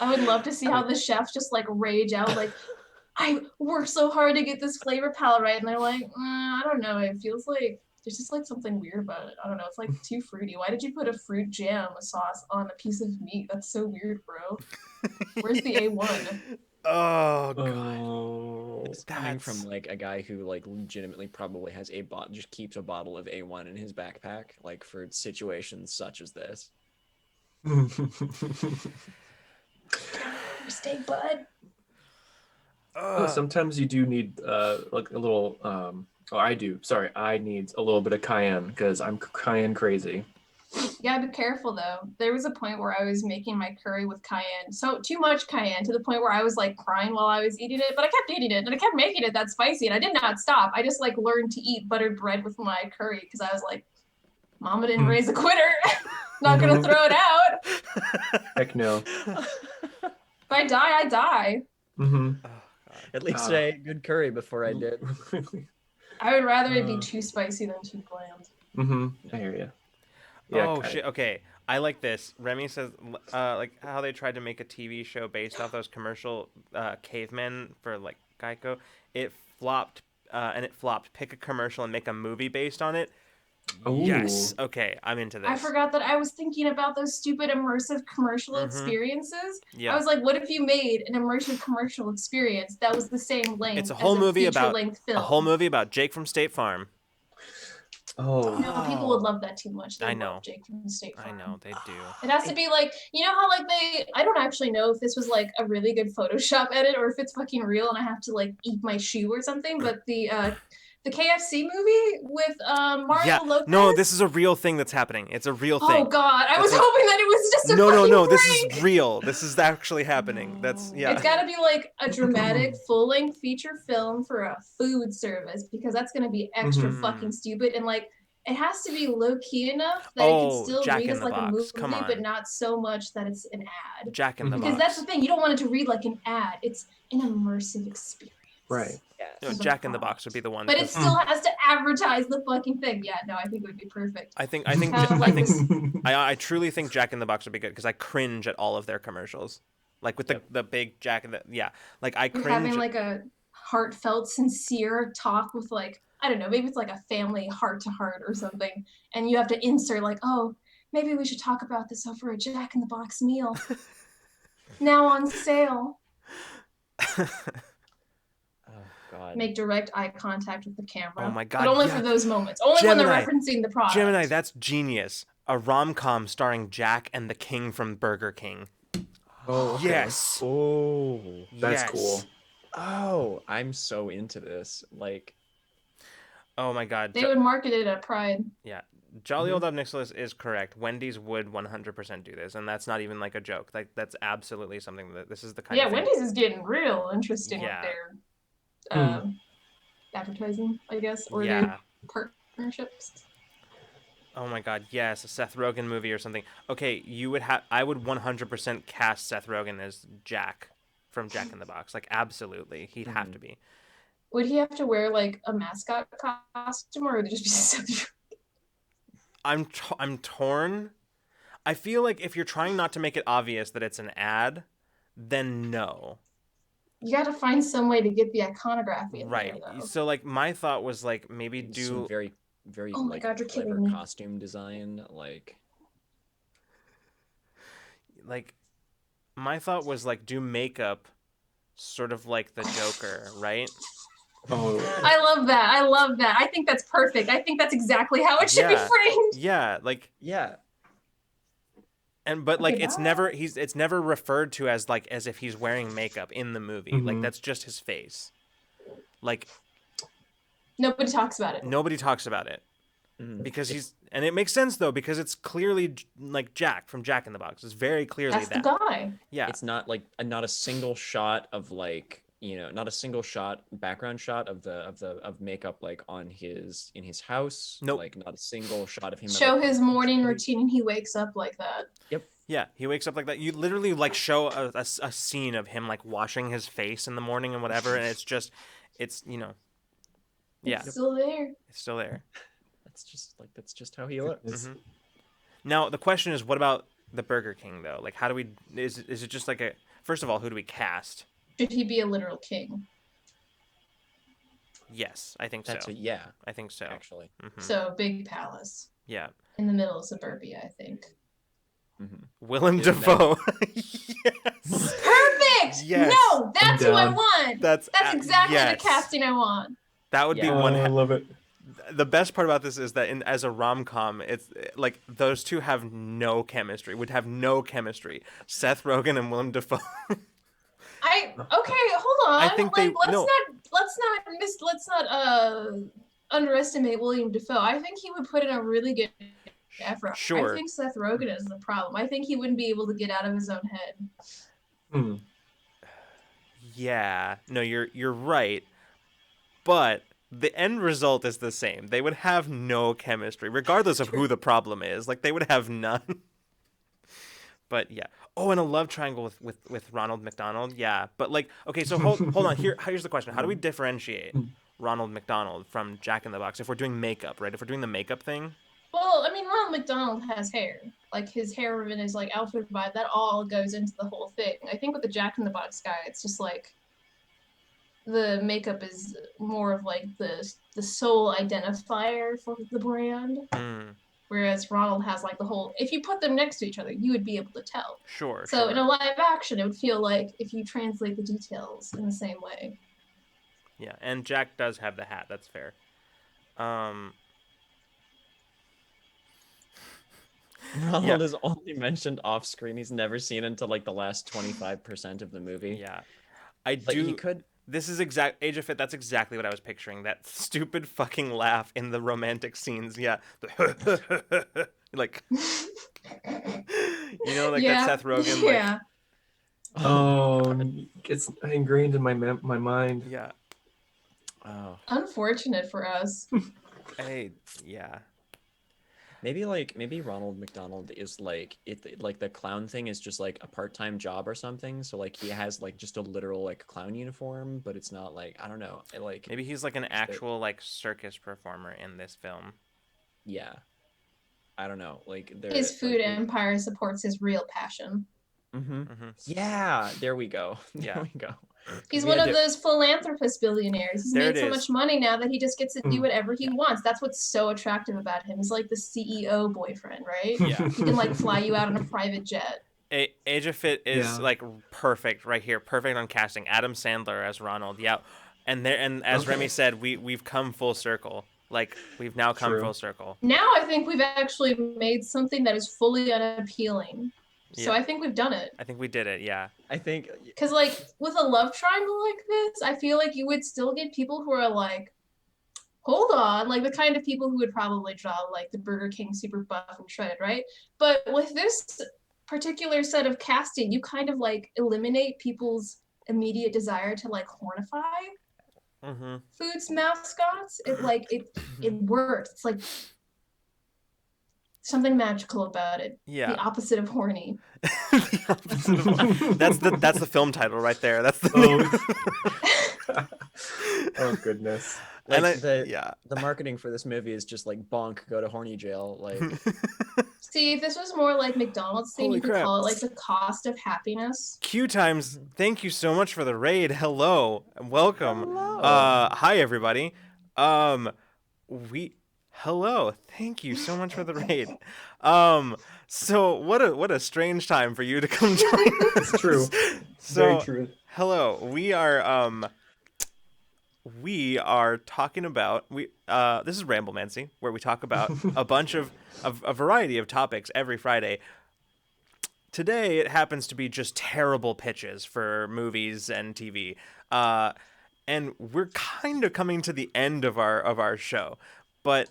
I would love to see how the chefs just like rage out. Like, I worked so hard to get this flavor palette right, and they're like, I don't know. It feels like there's just like something weird about it. I don't know. It's like too fruity. Why did you put a fruit jam sauce on a piece of meat? That's so weird, bro. Where's the A1? oh god. Oh. It's coming from That's- like a guy who like legitimately probably has just keeps a bottle of A1 in his backpack, like for situations such as this. Stay, bud. Sometimes you do need like a little I do. Sorry, I need a little bit of cayenne because I'm cayenne crazy. You gotta be careful though. There was a point where I was making my curry with cayenne, so too much cayenne to the point where I was like crying while I was eating it, but I kept eating it and I kept making it that spicy and I did not stop. I just like learned to eat buttered bread with my curry because I was like, Mama didn't raise a quitter. Not gonna throw it out. Heck no. If I die, I die. Mm-hmm. At least I ate good curry before I did. I would rather it be too spicy than too bland. Mm-hmm. I hear you. Yeah, oh shit. Okay, I like this. Remy says, like how they tried to make a TV show based off those commercial cavemen for like Geico. It flopped, and it flopped. Pick a commercial and make a movie based on it. Yes. Ooh. Okay, I'm into this. I forgot that I was thinking about those stupid immersive commercial experiences. Yeah. I was like, what if you made an immersive commercial experience that was the same length It's a whole as movie about feature-length film? a whole movie about Jake from State Farm. Oh. No, people would love that too much. They I know. love Jake from State Farm. I know they do. It has to be like, you know how like I don't actually know if this was like a really good Photoshop edit or if it's fucking real and I have to like eat my shoe or something, but the KFC movie with Mario Lopez. No, this is a real thing that's happening. It's a real thing. Oh god, I was hoping that it was just a No, fucking this prank. is real. This is actually happening. That's It's got to be like a dramatic full-length feature film for a food service because that's going to be extra fucking stupid and like it has to be low-key enough that it can still Jack read in as the like a Box. movie Come on. but not so much that it's an ad. Jack in the Because Box. that's the thing, you don't want it to read like an ad. It's an immersive experience. Right. No, Jack in the Box would be the one. But it still has to advertise the fucking thing. Yeah, no, I think it would be perfect. I think I truly think Jack in the Box would be good because I cringe at all of their commercials, like with the big Jack in the like I cringe. Having like a heartfelt, sincere talk with like I don't know, maybe it's like a family heart to heart or something, and you have to insert like, oh, maybe we should talk about this over a Jack in the Box meal. Now on sale. God. Make direct eye contact with the camera. Oh my God, But only yeah. for those moments. Only Gemini. when they're referencing the product. Gemini, that's genius. A rom-com starring Jack and the King from Burger King. Oh, okay. Yes. Oh. That's Yes. cool. Oh, I'm so into this. Like, Oh my God. They would market it at Pride. Yeah. Jolly Old Nicholas is correct. Wendy's would 100% do this, and that's not even like a joke. Like that's absolutely something that this is the kind Yeah, of thing. Wendy's is getting real interesting Yeah. with their advertising, I guess, or Yeah. their partnerships. Oh my God, yes, a Seth Rogen movie or something. Okay, I would 100% cast Seth Rogen as Jack from Jack in the Box. Like absolutely, he'd have to be. Would he have to wear like a mascot costume, or would it just be Seth? I'm torn. I feel like if you're trying not to make it obvious that it's an ad, then no. You got to find some way to get the iconography in Right. there, though. So like my thought was like maybe do some very, very Oh my like God, you're clever killing me. costume design. Like my thought was like do makeup sort of like the Joker, right? Oh. I love that. I love that. I think that's perfect. I think that's exactly how it should be Yeah. framed. Yeah, like yeah, but like Okay, it's never referred to as like as if he's wearing makeup in the movie. Like that's just his face. Like Nobody talks about it. nobody talks about it. Because and it makes sense though because it's clearly like Jack from Jack in the Box. It's very clearly That's the guy. Yeah. it's not like not a single shot of like not a single background shot of makeup like in his house. Nope. Like not a single shot of him. Show his morning routine and he wakes up like that. Yep. Yeah, he wakes up like that. You literally like show a scene of him like washing his face in the morning and whatever, and it's yeah, It's still there. it's still there. That's just how he looks. Now the question is, what about the Burger King though? Like, how do we? Is it just like a? First of all, who do we cast? Should he be a literal king? Yes, I think so. Yeah, I think so. actually. So big palace Yeah. in the middle of suburbia, I think. Willem Dafoe. Yes. Perfect. Yes. No, that's who I down. want. That's exactly yes. the casting I want. That would be Yeah. one. I love it. The best part about this is that as a rom-com, it's like those two have no chemistry. Would have no chemistry. Seth Rogen and Willem Dafoe. Okay, hold on. I think like, they- no. let's not underestimate William Dafoe. I think he would put in a really good effort. Sure. I think Seth Rogen is the problem. I think he wouldn't be able to get out of his own head. Yeah. No, you're right. But the end result is the same. They would have no chemistry, regardless of who the problem is. Like they would have none. But yeah. Oh, and a love triangle with Ronald McDonald. Yeah. But like, okay, so hold on. Here's the question. How do we differentiate Ronald McDonald from Jack in the Box if we're doing makeup, right? If we're doing the makeup thing? Well, I mean, Ronald McDonald has hair. Like his hair and his like outfit vibe, that all goes into the whole thing. I think with the Jack in the Box guy, it's just like the makeup is more of like the sole identifier for the brand. Mm, Whereas Ronald has like the whole, if you put them next to each other, you would be able to tell. sure, So in sure. a live action, it would feel like if you translate the details in the same way. Yeah, and Jack does have the hat. That's fair. Um, yeah, Ronald is only mentioned off screen. He's never seen until like the last 25% of the movie. yeah. I Like he do. could. This is Age of Fit. That's exactly what I was picturing. That stupid fucking laugh in the romantic scenes. Yeah, like like that Yeah, Seth Rogen like yeah. Oh, it's ingrained in my mind. yeah. Oh, Unfortunate for us. Hey, yeah. maybe Ronald McDonald is like like the clown thing is just like a part-time job or something. So like he has like just a literal like clown uniform, but it's not like I don't know. Like Maybe he's like an actual like circus performer in this film. yeah, I don't know. Like they're His food like empire supports his real passion. mm-hmm. Mm-hmm. Yeah, there we go. There Yeah. we go. He's We one had of to, those philanthropist billionaires. He's There it made so is. much money now that he just gets to do Mm. whatever he Yeah. wants. That's what's so attractive about him. He's like the CEO boyfriend, right? Yeah. He can like fly you out on a private jet. Age of Fit is Yeah. like perfect right here. Perfect on casting. Adam Sandler as Ronald. Yeah. And as Okay. Remy said, we've come full circle. Like we've now come True. full circle. Now I think we've actually made something that is fully unappealing. So Yeah. I think we've done it. I think we did it. Yeah. I think Because like with a love triangle like this, I feel like you would still get people who are like, hold on, like the kind of people who would probably draw like the Burger King super buff and shredded, right? But with this particular set of casting, you kind of like eliminate people's immediate desire to like hornify Mm-hmm. foods mascots. It works. It's like something magical about it. Yeah. The opposite of horny. The opposite of- that's the film title right there. That's the Oh. Oh goodness. like and the marketing for this movie is just like bonk, go to horny jail. Like See, if this was more like McDonald's theme, Holy you could crap. call it like the cost of happiness. Q Times, thank you so much for the raid. Hello. Welcome. Hello. Hi everybody. We hello. Thank you so much for the raid. So what a strange time for you to come join us. It's true. So Very true. hello. We are talking about this is Ramblemancy, where we talk about a bunch of a variety of topics every Friday. Today it happens to be just terrible pitches for movies and TV, and we're kind of coming to the end of our show, but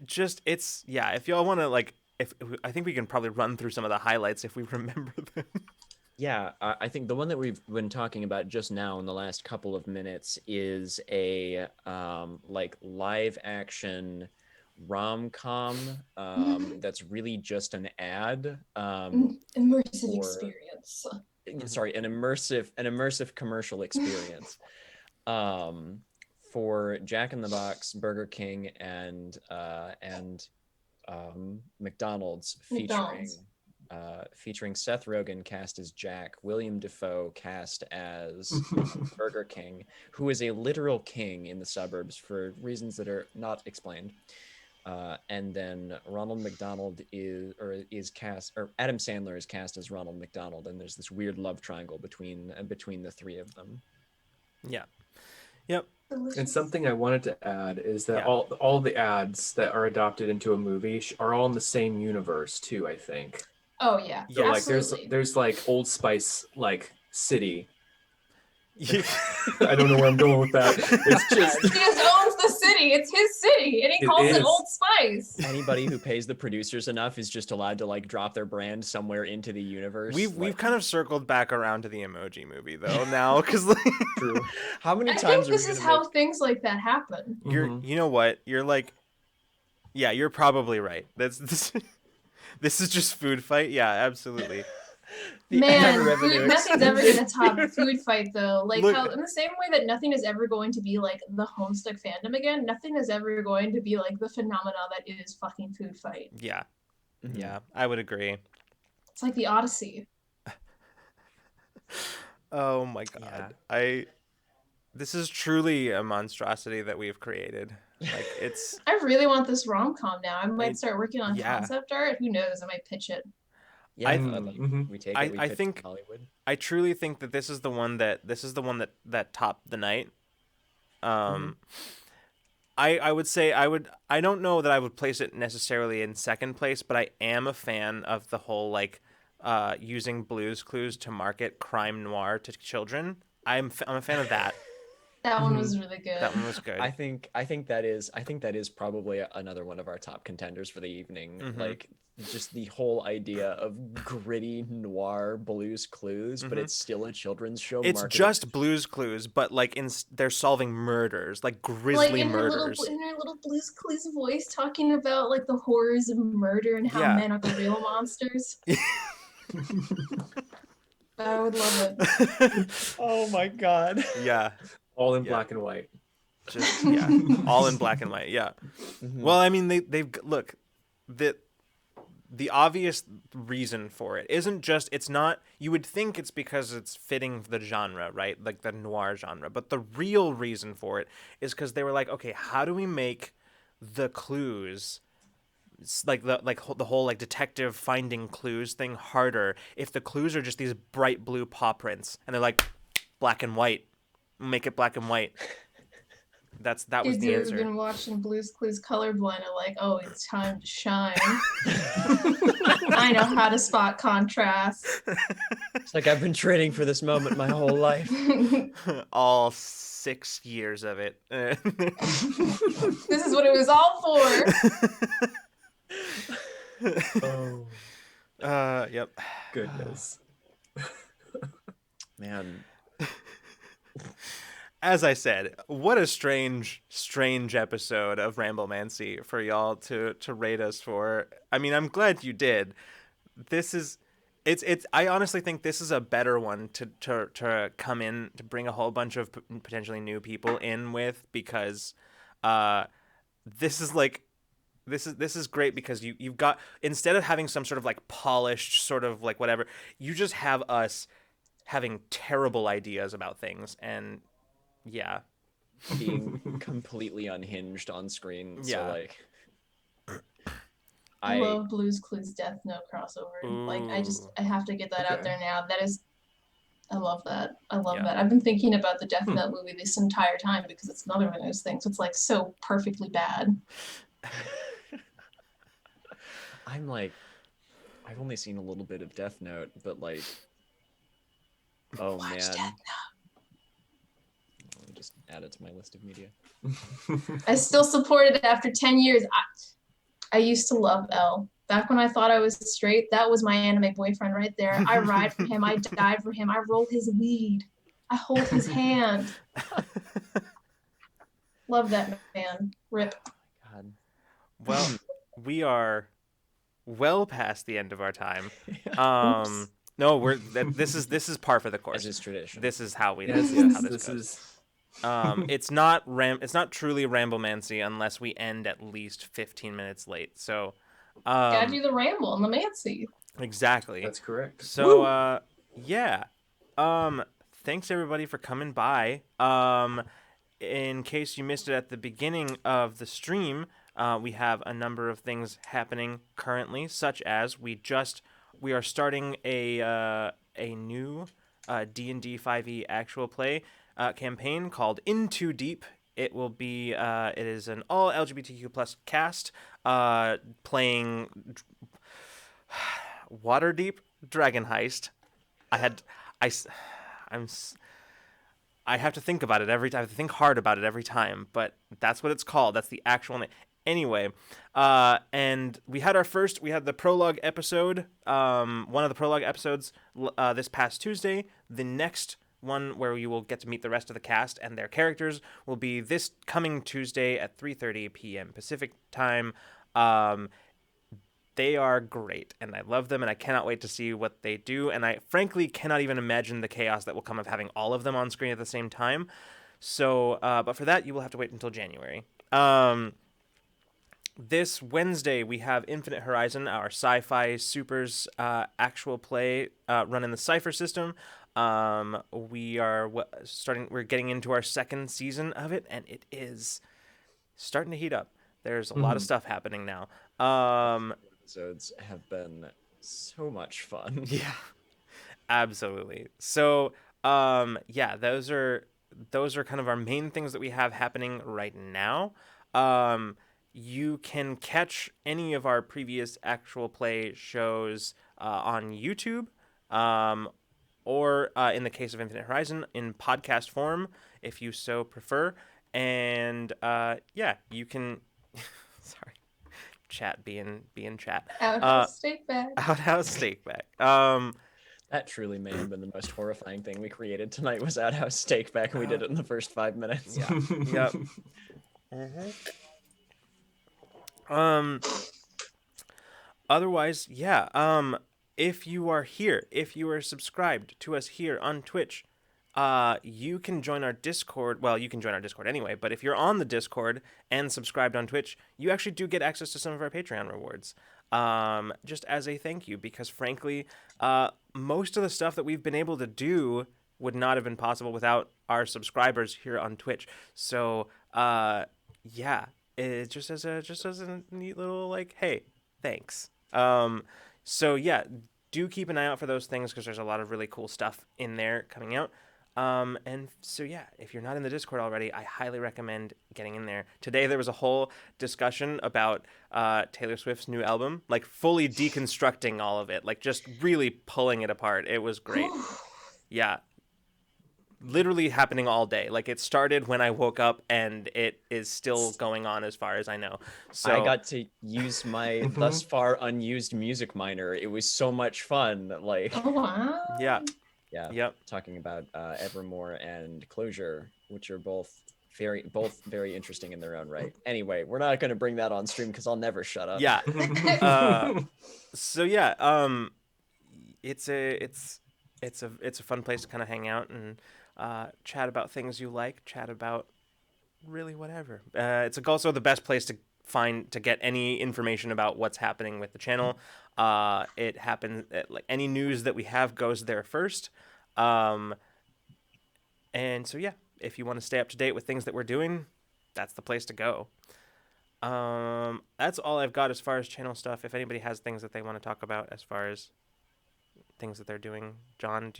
just it's yeah. If y'all want to like, if I think we can probably run through some of the highlights if we remember them. yeah, I think the one that we've been talking about just now in the last couple of minutes is a like live action rom-com that's really just an ad Immersive for experience. sorry, an immersive commercial experience for Jack in the Box, Burger King, and McDonald's featuring Seth Rogen cast as Jack, William Dafoe cast as Burger King, who is a literal king in the suburbs for reasons that are not explained. And then Ronald McDonald is cast, or Adam Sandler is cast as Ronald McDonald, and there's this weird love triangle between the three of them. Yeah. Yep. Delicious. And something I wanted to add is that Yeah. all the ads that are adopted into a movie are all in the same universe too, I think. Oh yeah, So like absolutely. there's like Old Spice like city. Yeah. I don't know where I'm going with that. It's just He just owns the city. It's his city, and he It calls it is. Old Spice. Anybody who pays the producers enough is just allowed to like drop their brand somewhere into the universe. We've kind of circled back around to the Emoji Movie though now, because like, true. how many I times think are this we is gonna how things like that happen. Mhm. you know what, you're like, yeah, you're probably right. That's this. This is just food fight. Yeah, absolutely. the Man, ad revenue nothing's ever extended. gonna top food fight though. Like Look- how in the same way that nothing is ever going to be like the Homestuck fandom again, nothing is ever going to be like the phenomena that is fucking food fight. Yeah, Mhm. yeah, I would agree. It's like the Odyssey. Oh my Yeah. god. This is truly a monstrosity that we've created. Like it's I really want this rom-com now. I I might start working on yeah. concept art. Who knows? I might pitch it. Yeah, I like Mhm. we take it, we I pitch it think to Hollywood. I truly think that this is the one that topped the night. Um I would say I don't know that I would place it necessarily in second place, but I am a fan of the whole like using Blue's Clues to market crime noir to children. I'm a fan of that. That one Mhm. was really good. That one was good. I think that is probably another one of our top contenders for the evening. Mhm. Like just the whole idea of gritty noir Blue's Clues, but Mhm. it's still a children's show. It's marketed- just Blue's Clues, but like they're solving murders, like grisly like in murders. her little Blue's Clues voice, talking about like the horrors of murder and how Yeah. men are the real monsters. I would love it. Oh my god. Yeah, All in Yeah. black and white. just yeah, all in black and white. Yeah. Mhm. Well, I mean, they've look the obvious reason for it isn't just it's not you would think it's because it's fitting the genre, right? Like the noir genre. But the real reason for it is because they were like, okay, how do we make the clues like the whole like detective finding clues thing harder if the clues are just these bright blue paw prints and they're like black and white. Make it black and white. That was Kids the who have answer. been watching Blue's Clues colorblind are like, oh, it's time to shine. I know how to spot contrast. It's like I've been training for this moment my whole life. All 6 years of it. This is what it was all for. Oh Yep. goodness. Man, As I said, what a strange episode of Ramblemancy for y'all to rate us for. I mean, I'm glad you did. This is it's I honestly think this is a better one to come in to bring a whole bunch of potentially new people in with because this is like this is great because you've got instead of having some sort of like polished sort of like whatever, you just have us having terrible ideas about things and yeah. being completely unhinged on screen. So Yeah. like I love Blue's Clues Death Note crossover. Like Ooh. I have to get that out Okay. there now. That is I love that. I love Yeah. that. I've been thinking about the Death Note movie this entire time because it's another one of those things. It's like so perfectly bad. I'm like I've only seen a little bit of Death Note, but like oh Watch man. Death Let me just add it to my list of media. I still support it after 10 years. I used to love L. Back when I thought I was straight, that was my anime boyfriend right there. I ride for him. I die for him. I roll his weed. I hold his hand. Love that man. Rip. God. Well, we are well past the end of our time. No, this is par for the course. As is tradition. This is how we Yes, this is how yes, this this goes. is It's not truly Ramblemancy unless we end at least 15 minutes late. So Gotta do the ramble and the mancy. exactly. that's correct. So yeah. Thanks everybody for coming by. In case you missed it at the beginning of the stream, we have a number of things happening currently, such as we are starting a new D&D 5e actual play campaign called Into Deep. It will be it is an all LGBTQ plus cast playing Waterdeep Dragon Heist. I have to think about it every time. I have to think hard about it every time, but that's what it's called. That's the actual name. Anyway, and we had the prologue episode, one of the prologue episodes this past Tuesday. The next one where you will get to meet the rest of the cast and their characters will be this coming Tuesday at 3:30 p.m. Pacific time. They are great, and I love them, and I cannot wait to see what they do, and I frankly cannot even imagine the chaos that will come of having all of them on screen at the same time. So, but for that, you will have to wait until January. This Wednesday, we have Infinite Horizon, our sci-fi supers actual play run in the Cypher system. We're getting into our second season of it, and it is starting to heat up. There's a lot of stuff happening now. Episodes have been so much fun. Yeah, absolutely. So, yeah, those are kind of our main things that we have happening right now. Um, you can catch any of our previous actual play shows on YouTube, um, or in the case of Infinite Horizon, in podcast form, if you so prefer. And yeah, you can. Sorry, chat being chat. Outhouse steak bag. Outhouse steak back. That truly may have been the most horrifying thing we created tonight was Outhouse Steak back, and we did it in the first 5 minutes. Yeah. Yep. Um. Otherwise, yeah. If you are here, if you are subscribed to us here on Twitch, you can join our Discord. Well, you can join our Discord anyway, but if you're on the Discord and subscribed on Twitch, you actually do get access to some of our Patreon rewards. Just as a thank you, because frankly, most of the stuff that we've been able to do would not have been possible without our subscribers here on Twitch. So, yeah, it just as a neat little like, hey, thanks. So yeah, do keep an eye out for those things because there's a lot of really cool stuff in there coming out. And so yeah, if you're not in the Discord already, I highly recommend getting in there. Today there was a whole discussion about Taylor Swift's new album, like fully deconstructing all of it, like just really pulling it apart. It was great. Yeah. Literally happening all day. Like it started when I woke up and it is still going on as far as I know. So I got to use my thus far unused music minor. It was so much fun. Like, Oh wow. yeah. yeah, Yep. talking about Evermore and Closure, which are both very interesting in their own right. Anyway, we're not going to bring that on stream because I'll never shut up. Yeah. So yeah, it's a fun place to kind of hang out and chat about things you like, chat about really whatever. It's also the best place to get any information about what's happening with the channel. It happens like any news that we have goes there first. And so yeah, if you want to stay up to date with things that we're doing, that's the place to go. That's all I've got as far as channel stuff. If anybody has things that they want to talk about as far as things that they're doing, John,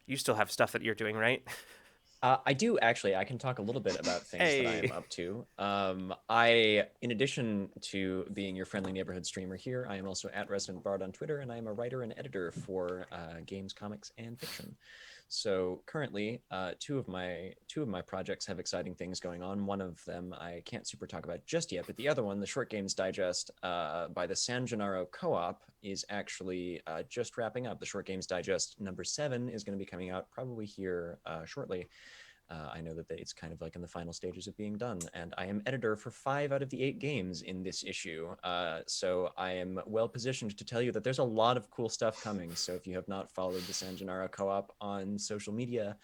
you still have stuff that you're doing, right? I do actually. I can talk a little bit about things that I Hey. am up to. In addition to being your friendly neighborhood streamer here, I am also at Resident Bard on Twitter, and I am a writer and editor for games, comics, and fiction. So currently, two of my projects have exciting things going on. One of them I can't super talk about just yet, but the other one, the Short Games Digest by the San Gennaro Co-op, is actually just wrapping up. The Short Games Digest number 7 is going to be coming out probably here shortly. I know that it's kind of like in the final stages of being done, and I am editor for 5 out of the 8 games in this issue. So I am well positioned to tell you that there's a lot of cool stuff coming. So if you have not followed the San Gennaro Co-op on social media,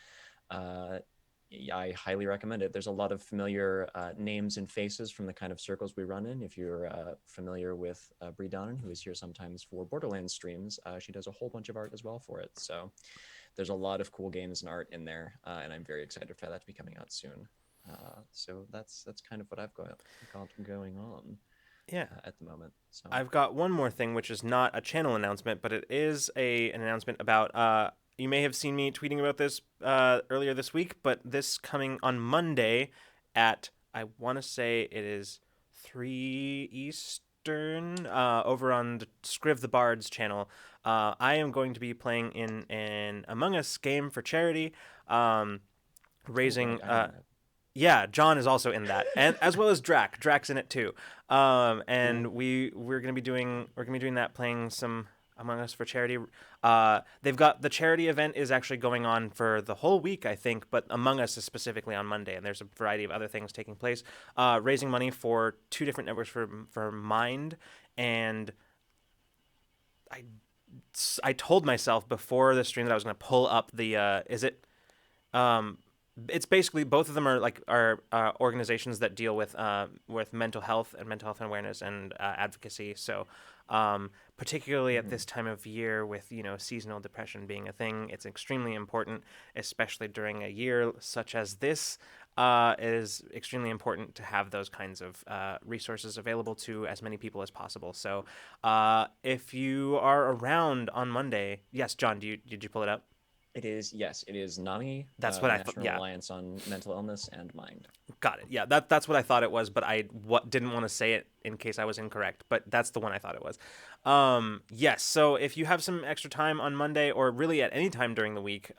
I highly recommend it. There's a lot of familiar names and faces from the kind of circles we run in. If you're familiar with Brie Donnan, who is here sometimes for Borderlands streams, she does a whole bunch of art as well for it. So there's a lot of cool games and art in there, and I'm very excited for that to be coming out soon. So that's kind of what I've got going on. Yeah. At the moment. So I've got one more thing, which is not a channel announcement, but it is an announcement about. You may have seen me tweeting about this earlier this week, but this coming on Monday at, I want to say it is 3 Eastern, over on the Scriv the Bard's channel. I am going to be playing in an Among Us game for charity, raising. Yeah, John is also in that, and as well as Drac. Drac's in it too. And we're gonna be doing that, playing some Among Us for charity. They've got the charity event is actually going on for the whole week, I think, but Among Us is specifically on Monday, and there's a variety of other things taking place, raising money for 2 different networks for Mind, and I told myself before the stream that I was gonna pull up the it's basically both of them are organizations that deal with mental health and awareness and advocacy. So particularly at this time of year, with seasonal depression being a thing, it's extremely important, especially during a year such as this. It is extremely important to have those kinds of resources available to as many people as possible. So if you are around on Monday, yes, John, did you pull it up? It is, yes, it is NAMI, That's the what I thought. National Yeah, Alliance on Mental Illness and Mind. got it. Yeah, that's what I thought it was, but I didn't want to say it in case I was incorrect. But that's the one I thought it was. Yes. So if you have some extra time on Monday, or really at any time during the week,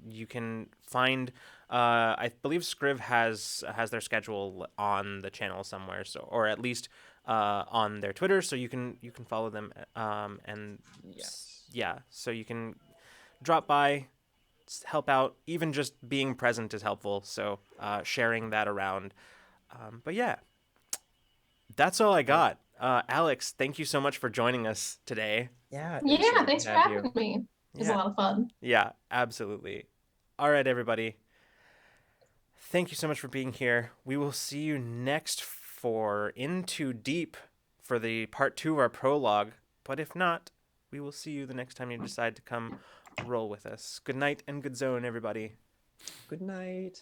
you can find. I believe Scriv has their schedule on the channel somewhere, so or at least on their Twitter, so you can follow them. And Yes. yeah, so you can drop by, help out. Even just being present is helpful, so sharing that around. But yeah, that's all I got. Alex, thank you so much for joining us today. Yeah, it was so Yeah, good thanks to for have having you. me. It was a Yeah, lot of fun. yeah, absolutely. All right, everybody, thank you so much for being here. We will see you next for Into Deep for the part 2 of our prologue. But if not, we will see you the next time you decide to come roll with us. Good night and good zone, everybody. Good night.